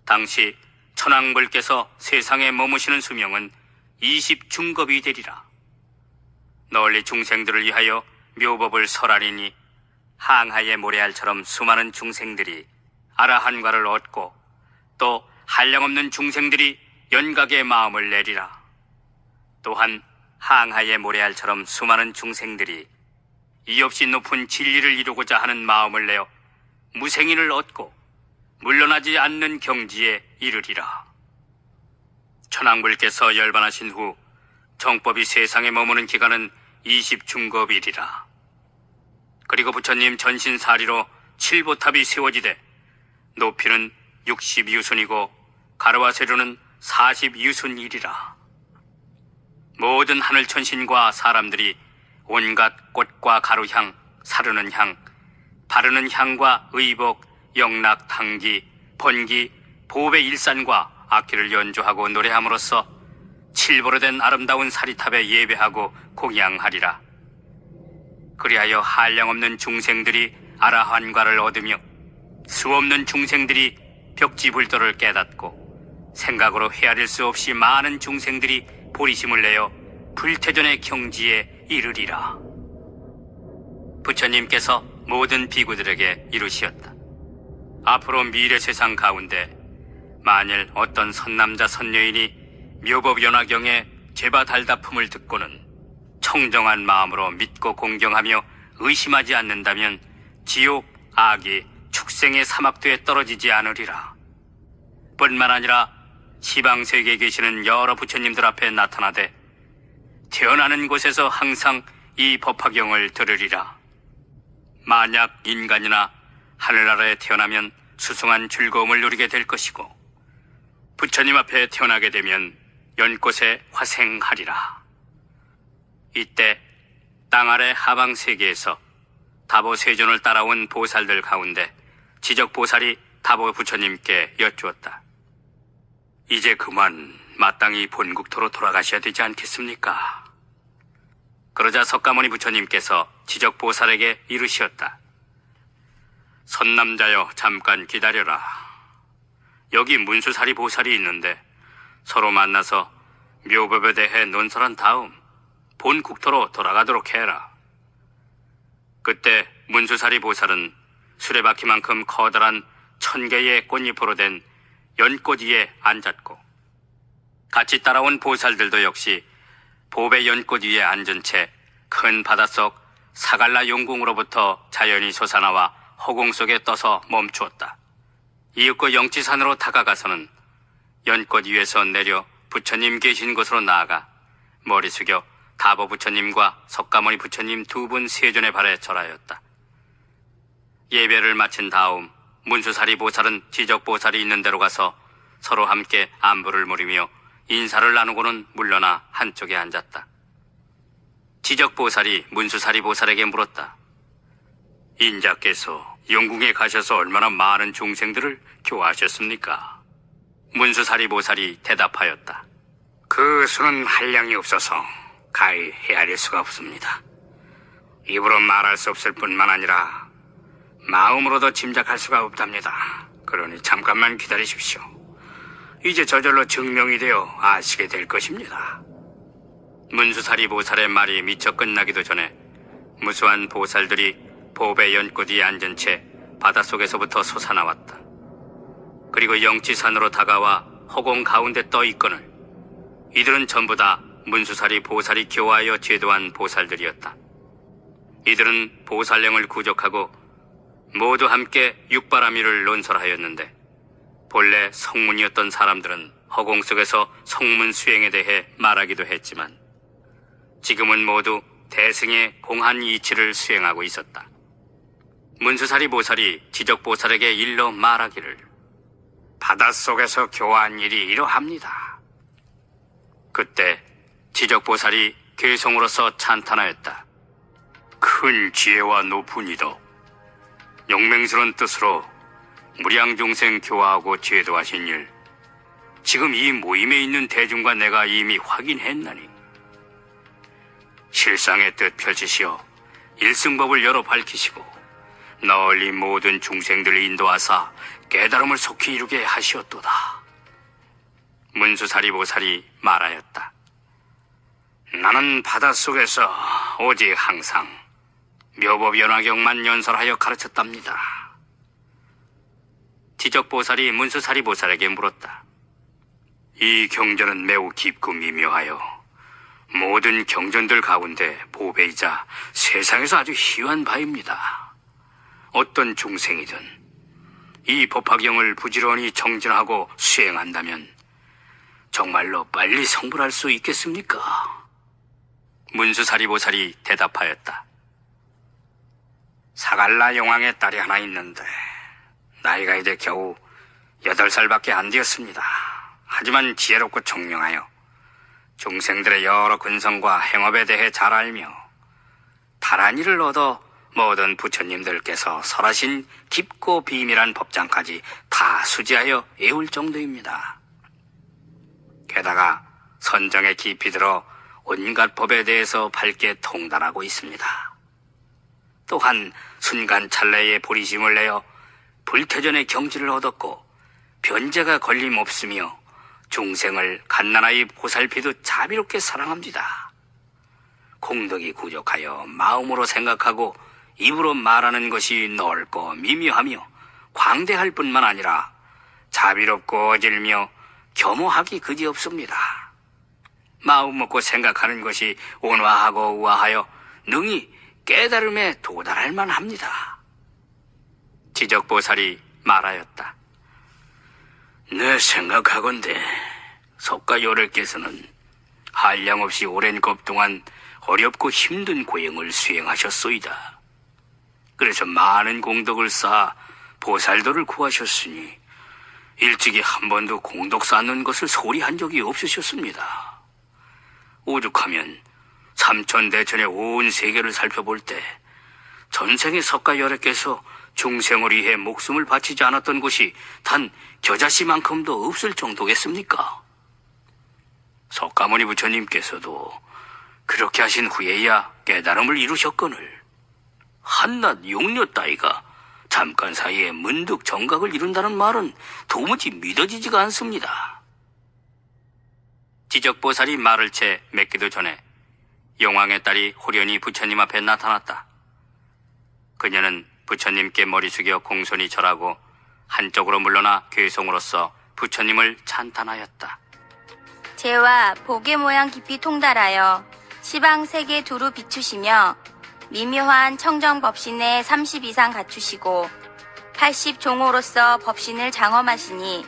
당시 천왕불께서 세상에 머무시는 수명은 20중겁이 되리라. 널리 중생들을 위하여 묘법을 설하리니 항하의 모래알처럼 수많은 중생들이 아라한과를 얻고 또 한량없는 중생들이 연각의 마음을 내리라. 또한 항하의 모래알처럼 수많은 중생들이 이없이 높은 진리를 이루고자 하는 마음을 내어 무생인을 얻고 물러나지 않는 경지에 이르리라. 천황불께서 열반하신 후 정법이 세상에 머무는 기간은 20중겁이리라. 그리고 부처님 전신사리로 7보탑이 세워지되 높이는 60유순이고 가르와 세로는 40유순이리라. 모든 하늘 천신과 사람들이 온갖 꽃과 가루향, 사르는 향, 바르는 향과 의복, 영락, 당기, 번기, 보배 일산과 악기를 연주하고 노래함으로써 칠보로 된 아름다운 사리탑에 예배하고 공양하리라. 그리하여 한량없는 중생들이 아라한과를 얻으며 수없는 중생들이 벽지불도를 깨닫고 생각으로 헤아릴 수 없이 많은 중생들이 보리심을 내어 불태전의 경지에 이르리라. 부처님께서 모든 비구들에게 이루시었다. 앞으로 미래 세상 가운데 만일 어떤 선남자 선여인이 묘법연화경의 제바달다품을 듣고는 청정한 마음으로 믿고 공경하며 의심하지 않는다면 지옥, 악이, 축생의 사막도에 떨어지지 않으리라. 뿐만 아니라 시방세계에 계시는 여러 부처님들 앞에 나타나되 태어나는 곳에서 항상 이 법화경을 들으리라. 만약 인간이나 하늘나라에 태어나면 수승한 즐거움을 누리게 될 것이고 부처님 앞에 태어나게 되면 연꽃에 화생하리라. 이때 땅 아래 하방 세계에서 다보 세존을 따라온 보살들 가운데 지적보살이 다보 부처님께 여쭈었다. 이제 그만 마땅히 본국토로 돌아가셔야 되지 않겠습니까? 그러자 석가모니 부처님께서 지적보살에게 이르시었다. 선남자여, 잠깐 기다려라. 여기 문수사리 보살이 있는데 서로 만나서 묘법에 대해 논설한 다음 본 국토로 돌아가도록 해라. 그때 문수사리 보살은 수레바퀴만큼 커다란 1000개의 꽃잎으로 된 연꽃 위에 앉았고 같이 따라온 보살들도 역시 보배 연꽃 위에 앉은 채 큰 바닷속 사갈라 용궁으로부터 자연이 솟아나와 허공 속에 떠서 멈추었다. 이윽고 영치산으로 다가가서는 연꽃 위에서 내려 부처님 계신 곳으로 나아가 머리 숙여 다보 부처님과 석가모니 부처님 두 분 세존의 발에 절하였다. 예배를 마친 다음 문수사리 보살은 지적보살이 있는 데로 가서 서로 함께 안부를 물으며 인사를 나누고는 물러나 한쪽에 앉았다. 지적보살이 문수사리 보살에게 물었다. 인자께서 영궁에 가셔서 얼마나 많은 중생들을 교화하셨습니까? 문수사리 보살이 대답하였다. 그 수는 한량이 없어서 가히 헤아릴 수가 없습니다. 입으로 말할 수 없을 뿐만 아니라 마음으로도 짐작할 수가 없답니다. 그러니 잠깐만 기다리십시오. 이제 저절로 증명이 되어 아시게 될 것입니다. 문수사리 보살의 말이 미처 끝나기도 전에 무수한 보살들이 보배 연꽃 위에 앉은 채 바닷속에서부터 솟아나왔다. 그리고 영치산으로 다가와 허공 가운데 떠 있거늘 이들은 전부 다 문수사리 보살이 교화하여 제도한 보살들이었다. 이들은 보살령을 구족하고 모두 함께 육바라밀을 논설하였는데 본래 성문이었던 사람들은 허공 속에서 성문 수행에 대해 말하기도 했지만 지금은 모두 대승의 공한 이치를 수행하고 있었다. 문수사리 보살이 지적보살에게 일러 말하기를 바닷속에서 교화한 일이 이러합니다. 그때 지적보살이 괴성으로서 찬탄하였다. 큰 지혜와 높은 이도 영맹스러운 뜻으로 무량중생 교화하고 제도하신 일, 지금 이 모임에 있는 대중과 내가 이미 확인했나니 실상의 뜻 펼치시어 일승법을 열어 밝히시고 널리 모든 중생들을 인도하사 깨달음을 속히 이루게 하시었도다. 문수사리 보살이 말하였다. 나는 바닷속에서 오직 항상 묘법연화경만 연설하여 가르쳤답니다. 지적보살이 문수사리 보살에게 물었다. 이 경전은 매우 깊고 미묘하여 모든 경전들 가운데 보배이자 세상에서 아주 희귀한 바입니다. 어떤 중생이든 이 법화경을 부지런히 정진하고 수행한다면 정말로 빨리 성불할 수 있겠습니까? 문수사리보살이 대답하였다. 사갈라 용왕의 딸이 하나 있는데 나이가 이제 겨우 8살밖에 안 되었습니다. 하지만 지혜롭고 총명하여 중생들의 여러 근성과 행업에 대해 잘 알며 다란 일을 얻어 모든 부처님들께서 설하신 깊고 비밀한 법장까지 다 수지하여 외울 정도입니다. 게다가 선정에 깊이 들어 온갖 법에 대해서 밝게 통달하고 있습니다. 또한 순간 찰나의 보리심을 내어 불태전의 경지를 얻었고 변제가 걸림없으며 중생을 갓난아이 보살피듯 자비롭게 사랑합니다. 공덕이 부족하여 마음으로 생각하고 입으로 말하는 것이 넓고 미묘하며 광대할 뿐만 아니라 자비롭고 어질며 겸허하기 그지없습니다. 마음 먹고 생각하는 것이 온화하고 우아하여 능히 깨달음에 도달할 만합니다. 지적보살이 말하였다. 내 생각하건대 석가요래께서는 한량없이 오랜 것 동안 어렵고 힘든 고행을 수행하셨소이다. 그래서 많은 공덕을 쌓아 보살도를 구하셨으니 일찍이 한 번도 공덕 쌓는 것을 소리 한 적이 없으셨습니다. 오죽하면 삼천대천의 온 세계를 살펴볼 때 전생의 석가열애께서 중생을 위해 목숨을 바치지 않았던 곳이 단 겨자씨만큼도 없을 정도겠습니까? 석가모니 부처님께서도 그렇게 하신 후에야 깨달음을 이루셨거늘 한낱 용녀 따위가 잠깐 사이에 문득 정각을 이룬다는 말은 도무지 믿어지지가 않습니다. 지적보살이 말을 채 맺기도 전에 용왕의 딸이 호련히 부처님 앞에 나타났다. 그녀는 부처님께 머리 숙여 공손히 절하고 한쪽으로 물러나 괴송으로서 부처님을 찬탄하였다. 제와 보게 모양 깊이 통달하여 시방 세계 두루 비추시며 미묘한 청정 법신에 30 이상 갖추시고 80 종호로서 법신을 장엄하시니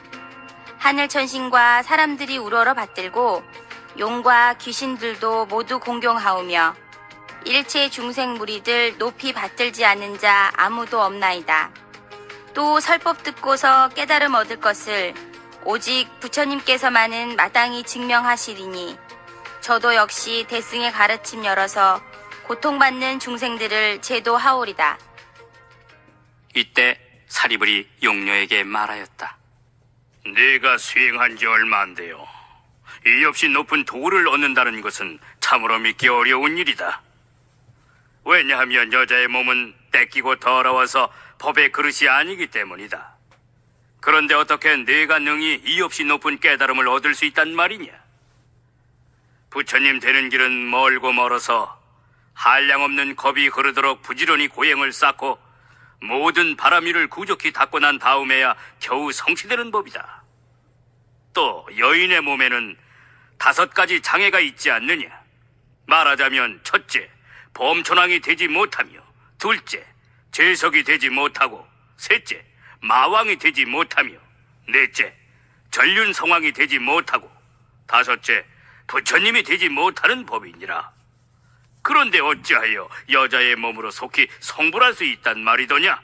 하늘 천신과 사람들이 우러러 받들고 용과 귀신들도 모두 공경하오며 일체 중생 무리들 높이 받들지 않는 자 아무도 없나이다. 또 설법 듣고서 깨달음 얻을 것을 오직 부처님께서만은 마땅히 증명하시리니 저도 역시 대승의 가르침 열어서 고통받는 중생들을 제도하오리다. 이때 사리불이 용녀에게 말하였다. 네가 수행한 지 얼마 안 돼요. 이 없이 높은 도를 얻는다는 것은 참으로 믿기 어려운 일이다. 왜냐하면 여자의 몸은 떼끼고 더러워서 법의 그릇이 아니기 때문이다. 그런데 어떻게 네가 능히 이 없이 높은 깨달음을 얻을 수 있단 말이냐? 부처님 되는 길은 멀고 멀어서 한량없는 겁이 흐르도록 부지런히 고행을 쌓고 모든 바람 위를 구족히 닦고 난 다음에야 겨우 성취되는 법이다. 또 여인의 몸에는 5가지 장애가 있지 않느냐? 말하자면 첫째, 범천왕이 되지 못하며, 둘째, 재석이 되지 못하고, 셋째, 마왕이 되지 못하며, 넷째, 전륜성왕이 되지 못하고, 다섯째, 부처님이 되지 못하는 법이니라. 그런데 어찌하여 여자의 몸으로 속히 성불할 수 있단 말이더냐?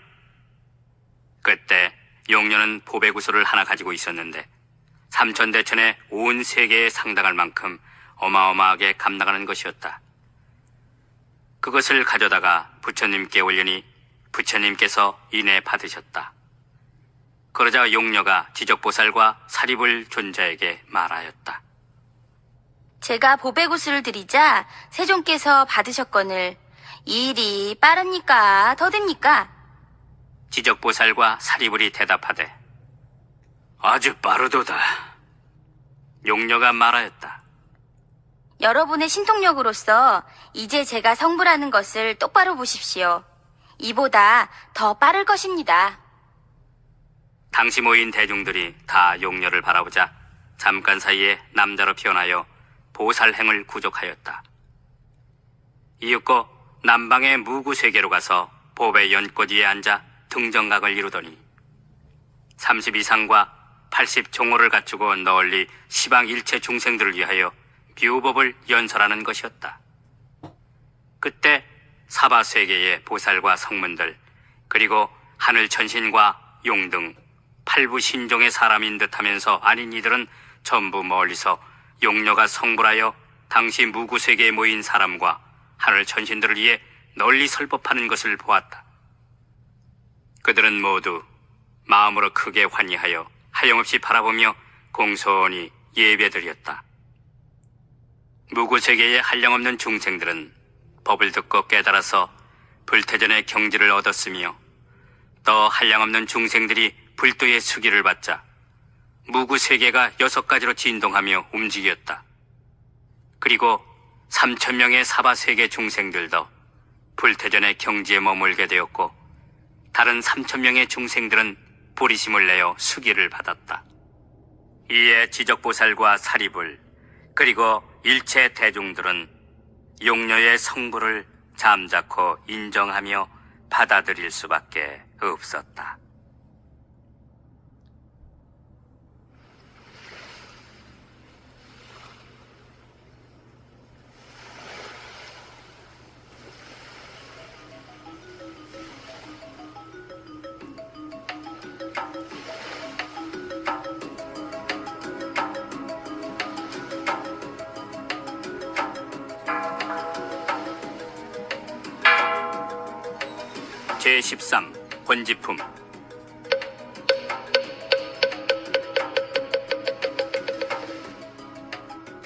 그때 용녀는 보배구슬을 하나 가지고 있었는데 삼천대천의 온 세계에 상당할 만큼 어마어마하게 감당하는 것이었다. 그것을 가져다가 부처님께 올리니 부처님께서 인해 받으셨다. 그러자 용녀가 지적보살과 사리불 존자에게 말하였다. 제가 보배구슬을 드리자 세종께서 받으셨거늘 이 일이 빠릅니까 더딥니까? 지적보살과 사리불이 대답하되 아주 빠르도다. 용녀가 말하였다. 여러분의 신통력으로서 이제 제가 성불하는 것을 똑바로 보십시오. 이보다 더 빠를 것입니다. 당시 모인 대중들이 다 용녀를 바라보자 잠깐 사이에 남자로 피어나여 보살행을 구족하였다. 이윽고 남방의 무구세계로 가서 법의 연꽃 위에 앉아 등정각을 이루더니 30 이상과 80종호를 갖추고 널리 시방 일체 중생들을 위하여 묘법을 연설하는 것이었다. 그때 사바세계의 보살과 성문들, 그리고 하늘 천신과 용 등 팔부 신종의 사람인 듯하면서 아닌 이들은 전부 멀리서 용녀가 성불하여 당시 무구세계에 모인 사람과 하늘 천신들을 위해 널리 설법하는 것을 보았다. 그들은 모두 마음으로 크게 환희하여 하염없이 바라보며 공손히 예배드렸다. 무구세계의 한량없는 중생들은 법을 듣고 깨달아서 불태전의 경지를 얻었으며, 또 한량없는 중생들이 불도의 수기를 받자 무구세계가 6가지로 진동하며 움직였다. 그리고 3,000명의 사바세계 중생들도 불태전의 경지에 머물게 되었고, 다른 3,000명의 중생들은 보리심을 내어 수기를 받았다. 이에 지적보살과 사리불, 그리고 일체 대중들은 용녀의 성부를 잠자코 인정하며 받아들일 수밖에 없었다. 제13 번지품.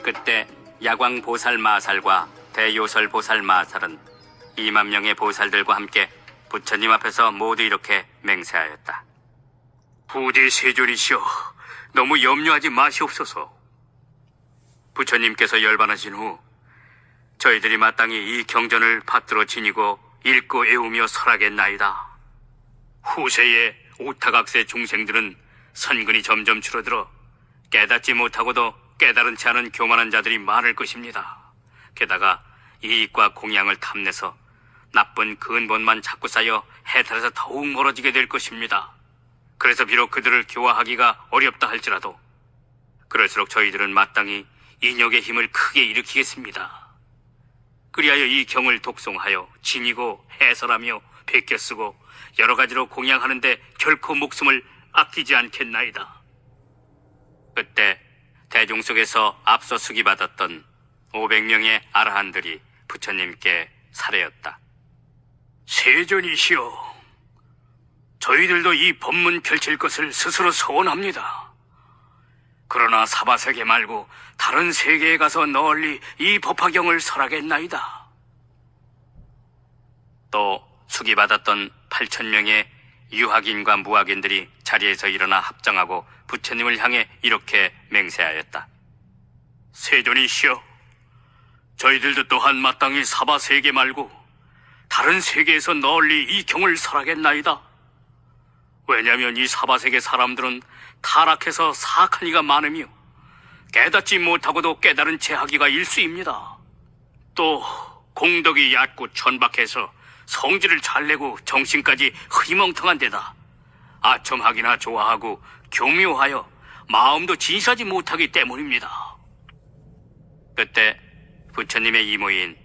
그때 야광 보살 마살과 대요설 보살 마살은 2만 명의 보살들과 함께 부처님 앞에서 모두 이렇게 맹세하였다. 부디 세존이시여, 너무 염려하지 마시옵소서. 부처님께서 열반하신 후 저희들이 마땅히 이 경전을 받들어 지니고 읽고 애우며 설하겠나이다. 후세의 오타각세 중생들은 선근이 점점 줄어들어 깨닫지 못하고도 깨달은 채 하는 교만한 자들이 많을 것입니다. 게다가 이익과 공양을 탐내서 나쁜 근본만 자꾸 쌓여 해탈에서 더욱 멀어지게 될 것입니다. 그래서 비록 그들을 교화하기가 어렵다 할지라도 그럴수록 저희들은 마땅히 인욕의 힘을 크게 일으키겠습니다. 그리하여 이 경을 독송하여 지니고 해설하며 베껴 쓰고 여러 가지로 공양하는데 결코 목숨을 아끼지 않겠나이다. 그때 대중 속에서 앞서 수기받았던 500명의 아라한들이 부처님께 살해였다. 세존이시여, 저희들도 이 법문 펼칠 것을 스스로 소원합니다. 그러나 사바세계 말고 다른 세계에 가서 널리 이 법화경을 설하겠나이다. 또 수기받았던 8,000명의 유학인과 무학인들이 자리에서 일어나 합장하고 부처님을 향해 이렇게 맹세하였다. 세존이시여, 저희들도 또한 마땅히 사바세계 말고 다른 세계에서 널리 이 경을 설하겠나이다. 왜냐하면 이 사바세계 사람들은 타락해서 사악한 이가 많으며 깨닫지 못하고도 깨달은 채 하기가 일수입니다. 또 공덕이 얕고 천박해서 성질을 잘 내고 정신까지 흐리멍텅한 데다 아첨하기나 좋아하고 교묘하여 마음도 진실하지 못하기 때문입니다. 그때 부처님의 이모인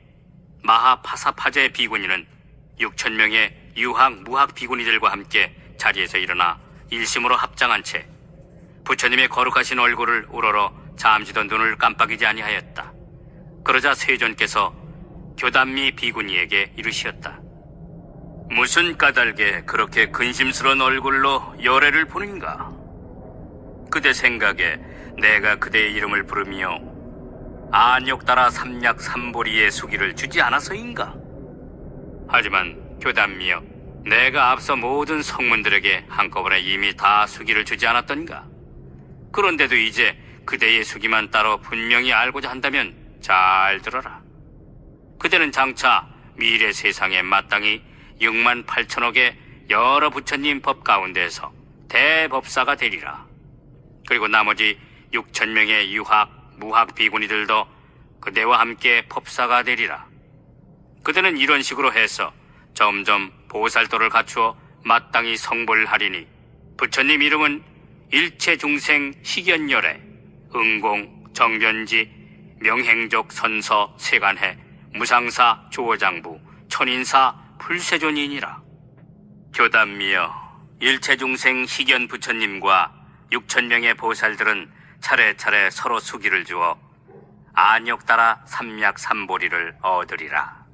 마하파사파제 비구니는 6,000명의 유학 무학 비구니들과 함께 자리에서 일어나 일심으로 합장한 채 부처님의 거룩하신 얼굴을 우러러 잠시도 눈을 깜빡이지 아니하였다. 그러자 세존께서 교단미 비구니에게 이르시었다. 무슨 까닭에 그렇게 근심스러운 얼굴로 열애를 보는가? 그대 생각에 내가 그대의 이름을 부르며 안욕 따라 삼약 삼보리의 수기를 주지 않아서인가? 하지만 교단미여, 내가 앞서 모든 성문들에게 한꺼번에 이미 다 수기를 주지 않았던가? 그런데도 이제 그대의 수기만 따로 분명히 알고자 한다면 잘 들어라. 그대는 장차 미래 세상에 마땅히 6만 8천억의 여러 부처님 법 가운데서 대법사가 되리라. 그리고 나머지 6,000명의 유학, 무학 비구니들도 그대와 함께 법사가 되리라. 그대는 이런 식으로 해서 점점 보살도를 갖추어 마땅히 성불하리니 부처님 이름은 일체중생 희견열애 응공 정변지 명행적 선서 세간해 무상사 조어장부 천인사 불세존이니라. 교담미여 일체중생 희견 부처님과 6,000명의 보살들은 차례차례 서로 수기를 주어 안욕 따라 삼약삼보리를 얻으리라.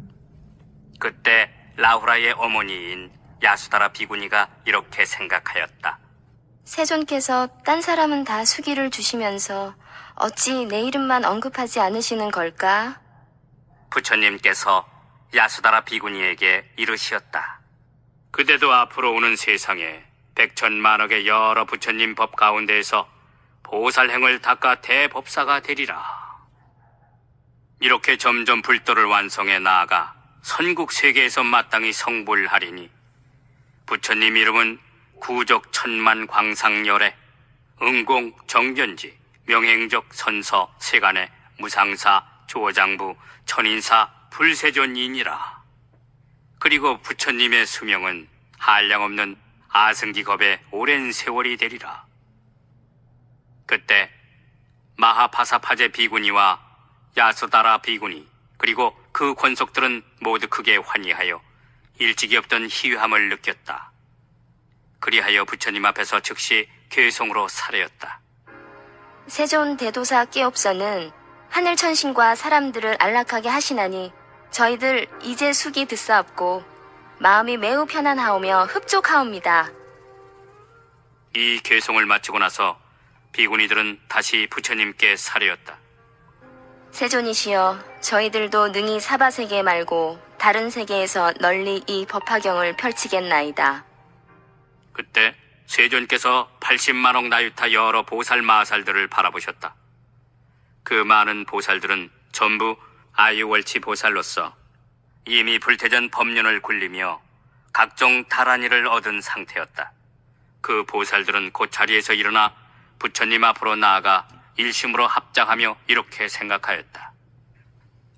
그때 라후라의 어머니인 야수다라 비구니가 이렇게 생각하였다. 세존께서 딴 사람은 다 수기를 주시면서 어찌 내 이름만 언급하지 않으시는 걸까? 부처님께서 야수다라 비구니에게 이르시었다. 그대도 앞으로 오는 세상에 백천만억의 여러 부처님 법 가운데에서 보살행을 닦아 대법사가 되리라. 이렇게 점점 불도를 완성해 나아가 선국 세계에서 마땅히 성불하리니 부처님 이름은 구적 천만 광상열애 응공 정견지 명행적 선서 세간의 무상사 조어장부 천인사 불세존이니라. 그리고 부처님의 수명은 한량없는 아승기겁의 오랜 세월이 되리라. 그때 마하파사파제 비구니와 야수다라 비구니 그리고 그 권속들은 모두 크게 환희하여 일찍이 없던 희유함을 느꼈다. 그리하여 부처님 앞에서 즉시 괴송으로 사례였다. 세존 대도사 끼옵서는 하늘천신과 사람들을 안락하게 하시나니 저희들 이제 수기 듣사옵고 마음이 매우 편안하오며 흡족하옵니다. 이 괴송을 마치고 나서 비구니들은 다시 부처님께 사례였다. 세존이시여, 저희들도 능히 사바세계 말고 다른 세계에서 널리 이 법화경을 펼치겠나이다. 그때 세존께서 80만억 나유타 여러 보살 마살들을 바라보셨다. 그 많은 보살들은 전부 아유월치 보살로서 이미 불태전 법륜을 굴리며 각종 다란이를 얻은 상태였다. 그 보살들은 곧 자리에서 일어나 부처님 앞으로 나아가 일심으로 합장하며 이렇게 생각하였다.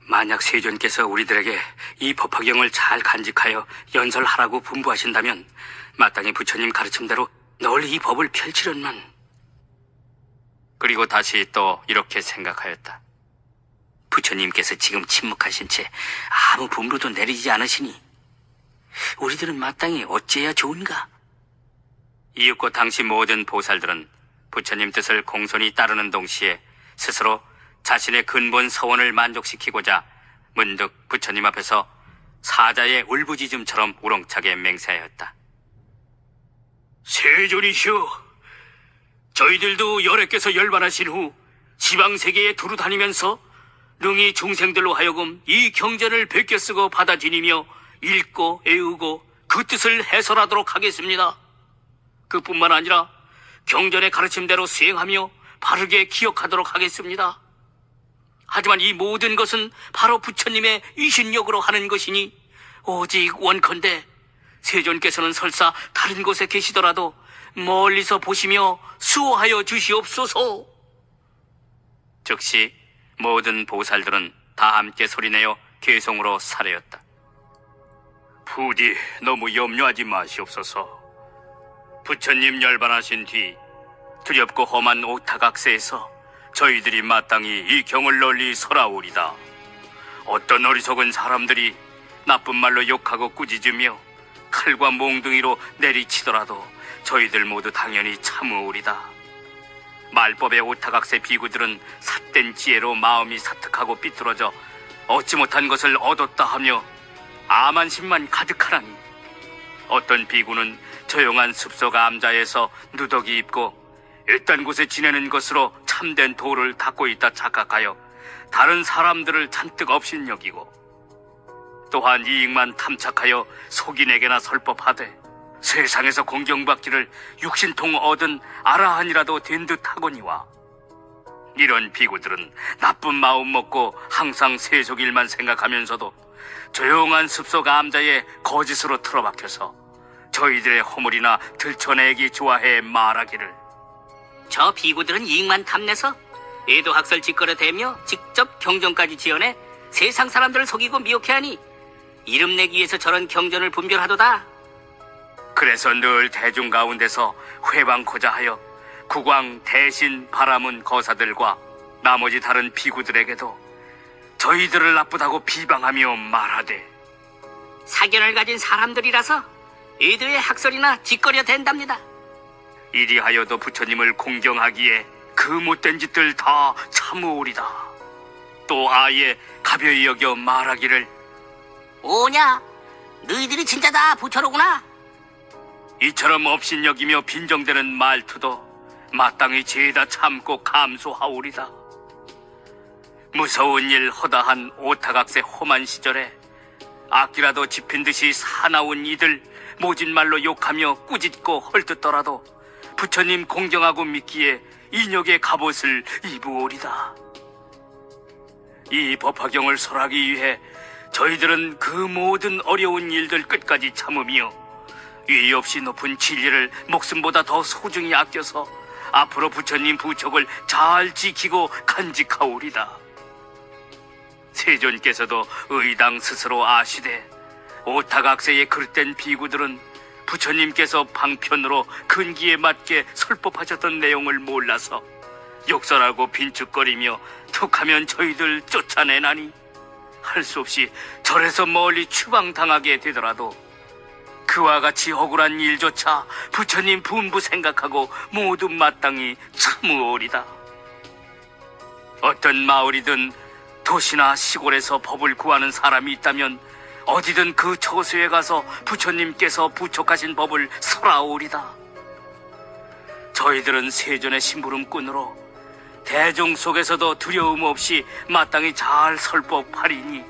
만약 세존께서 우리들에게 이 법화경을 잘 간직하여 연설하라고 분부하신다면 마땅히 부처님 가르침대로 널리 이 법을 펼치련만. 그리고 다시 또 이렇게 생각하였다. 부처님께서 지금 침묵하신 채 아무 분부도 내리지 않으시니 우리들은 마땅히 어찌해야 좋은가? 이윽고 당시 모든 보살들은 부처님 뜻을 공손히 따르는 동시에 스스로 자신의 근본 서원을 만족시키고자 문득 부처님 앞에서 사자의 울부짖음처럼 우렁차게 맹세하였다. 세존이시여, 저희들도 열애께서 열반하신 후 지방세계에 두루 다니면서 능히 중생들로 하여금 이 경전을 베껴 쓰고 받아 지니며 읽고 애우고 그 뜻을 해설하도록 하겠습니다. 그뿐만 아니라 경전의 가르침대로 수행하며 바르게 기억하도록 하겠습니다. 하지만 이 모든 것은 바로 부처님의 이신력으로 하는 것이니 오직 원컨대 세존께서는 설사 다른 곳에 계시더라도 멀리서 보시며 수호하여 주시옵소서. 즉시 모든 보살들은 다 함께 소리내어 괴송으로 사례였다. 부디 너무 염려하지 마시옵소서. 부처님 열반하신 뒤 두렵고 험한 오타각세에서 저희들이 마땅히 이 경을 널리 설하오리다. 어떤 어리석은 사람들이 나쁜 말로 욕하고 꾸짖으며 칼과 몽둥이로 내리치더라도 저희들 모두 당연히 참으오리다. 말법의 오타각세 비구들은 삿된 지혜로 마음이 사특하고 삐뚤어져 얻지 못한 것을 얻었다 하며 아만심만 가득하라니, 어떤 비구는 조용한 숲속 암자에서 누더기 입고 외딴 곳에 지내는 것으로 참된 도를 닦고 있다 착각하여 다른 사람들을 잔뜩 업신여기고, 또한 이익만 탐착하여 속인에게나 설법하되 세상에서 공경받기를 육신통 얻은 아라한이라도 된 듯하거니와, 이런 비구들은 나쁜 마음 먹고 항상 세속일만 생각하면서도 조용한 숲속 암자에 거짓으로 틀어박혀서 저희들의 허물이나 들춰내기 좋아해 말하기를, 저 비구들은 이익만 탐내서 애도학설 짓거려대며 직접 경전까지 지어내 세상 사람들을 속이고 미혹해하니 이름 내기 위해서 저런 경전을 분별하도다. 그래서 늘 대중 가운데서 회방코자 하여 국왕 대신 바라문 거사들과 나머지 다른 비구들에게도 저희들을 나쁘다고 비방하며 말하되 사견을 가진 사람들이라서 이들의 학설이나 짓거려 된답니다. 이리하여도 부처님을 공경하기에 그 못된 짓들 다 참으오리다. 또 아예 가벼이 여겨 말하기를 오냐? 너희들이 진짜 다 부처로구나. 이처럼 업신여기며 빈정대는 말투도 마땅히 죄다 참고 감수하오리다. 무서운 일 허다한 오타각세 험한 시절에 악기라도 집힌 듯이 사나운 이들 모진 말로 욕하며 꾸짖고 헐뜯더라도 부처님 공경하고 믿기에 인욕의 갑옷을 입으오리다. 이 법화경을 설하기 위해 저희들은 그 모든 어려운 일들 끝까지 참으며 위의 없이 높은 진리를 목숨보다 더 소중히 아껴서 앞으로 부처님 부촉을 잘 지키고 간직하오리다. 세존께서도 의당 스스로 아시되 오타각세의 그릇된 비구들은 부처님께서 방편으로 근기에 맞게 설법하셨던 내용을 몰라서 욕설하고 빈축거리며 툭하면 저희들 쫓아내나니 할 수 없이 절에서 멀리 추방당하게 되더라도 그와 같이 억울한 일조차 부처님 분부 생각하고 모두 마땅히 참으오리다. 어떤 마을이든 도시나 시골에서 법을 구하는 사람이 있다면 어디든 그 처소에 가서 부처님께서 부촉하신 법을 설하오리다. 저희들은 세존의 심부름꾼으로 대중 속에서도 두려움 없이 마땅히 잘 설법하리니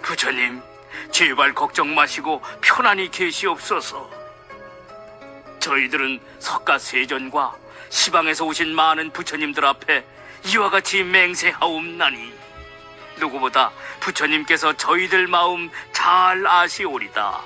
부처님 제발 걱정 마시고 편안히 계시옵소서. 저희들은 석가세존과 시방에서 오신 많은 부처님들 앞에 이와 같이 맹세하옵나니 누구보다 부처님께서 저희들 마음 잘 아시오리다.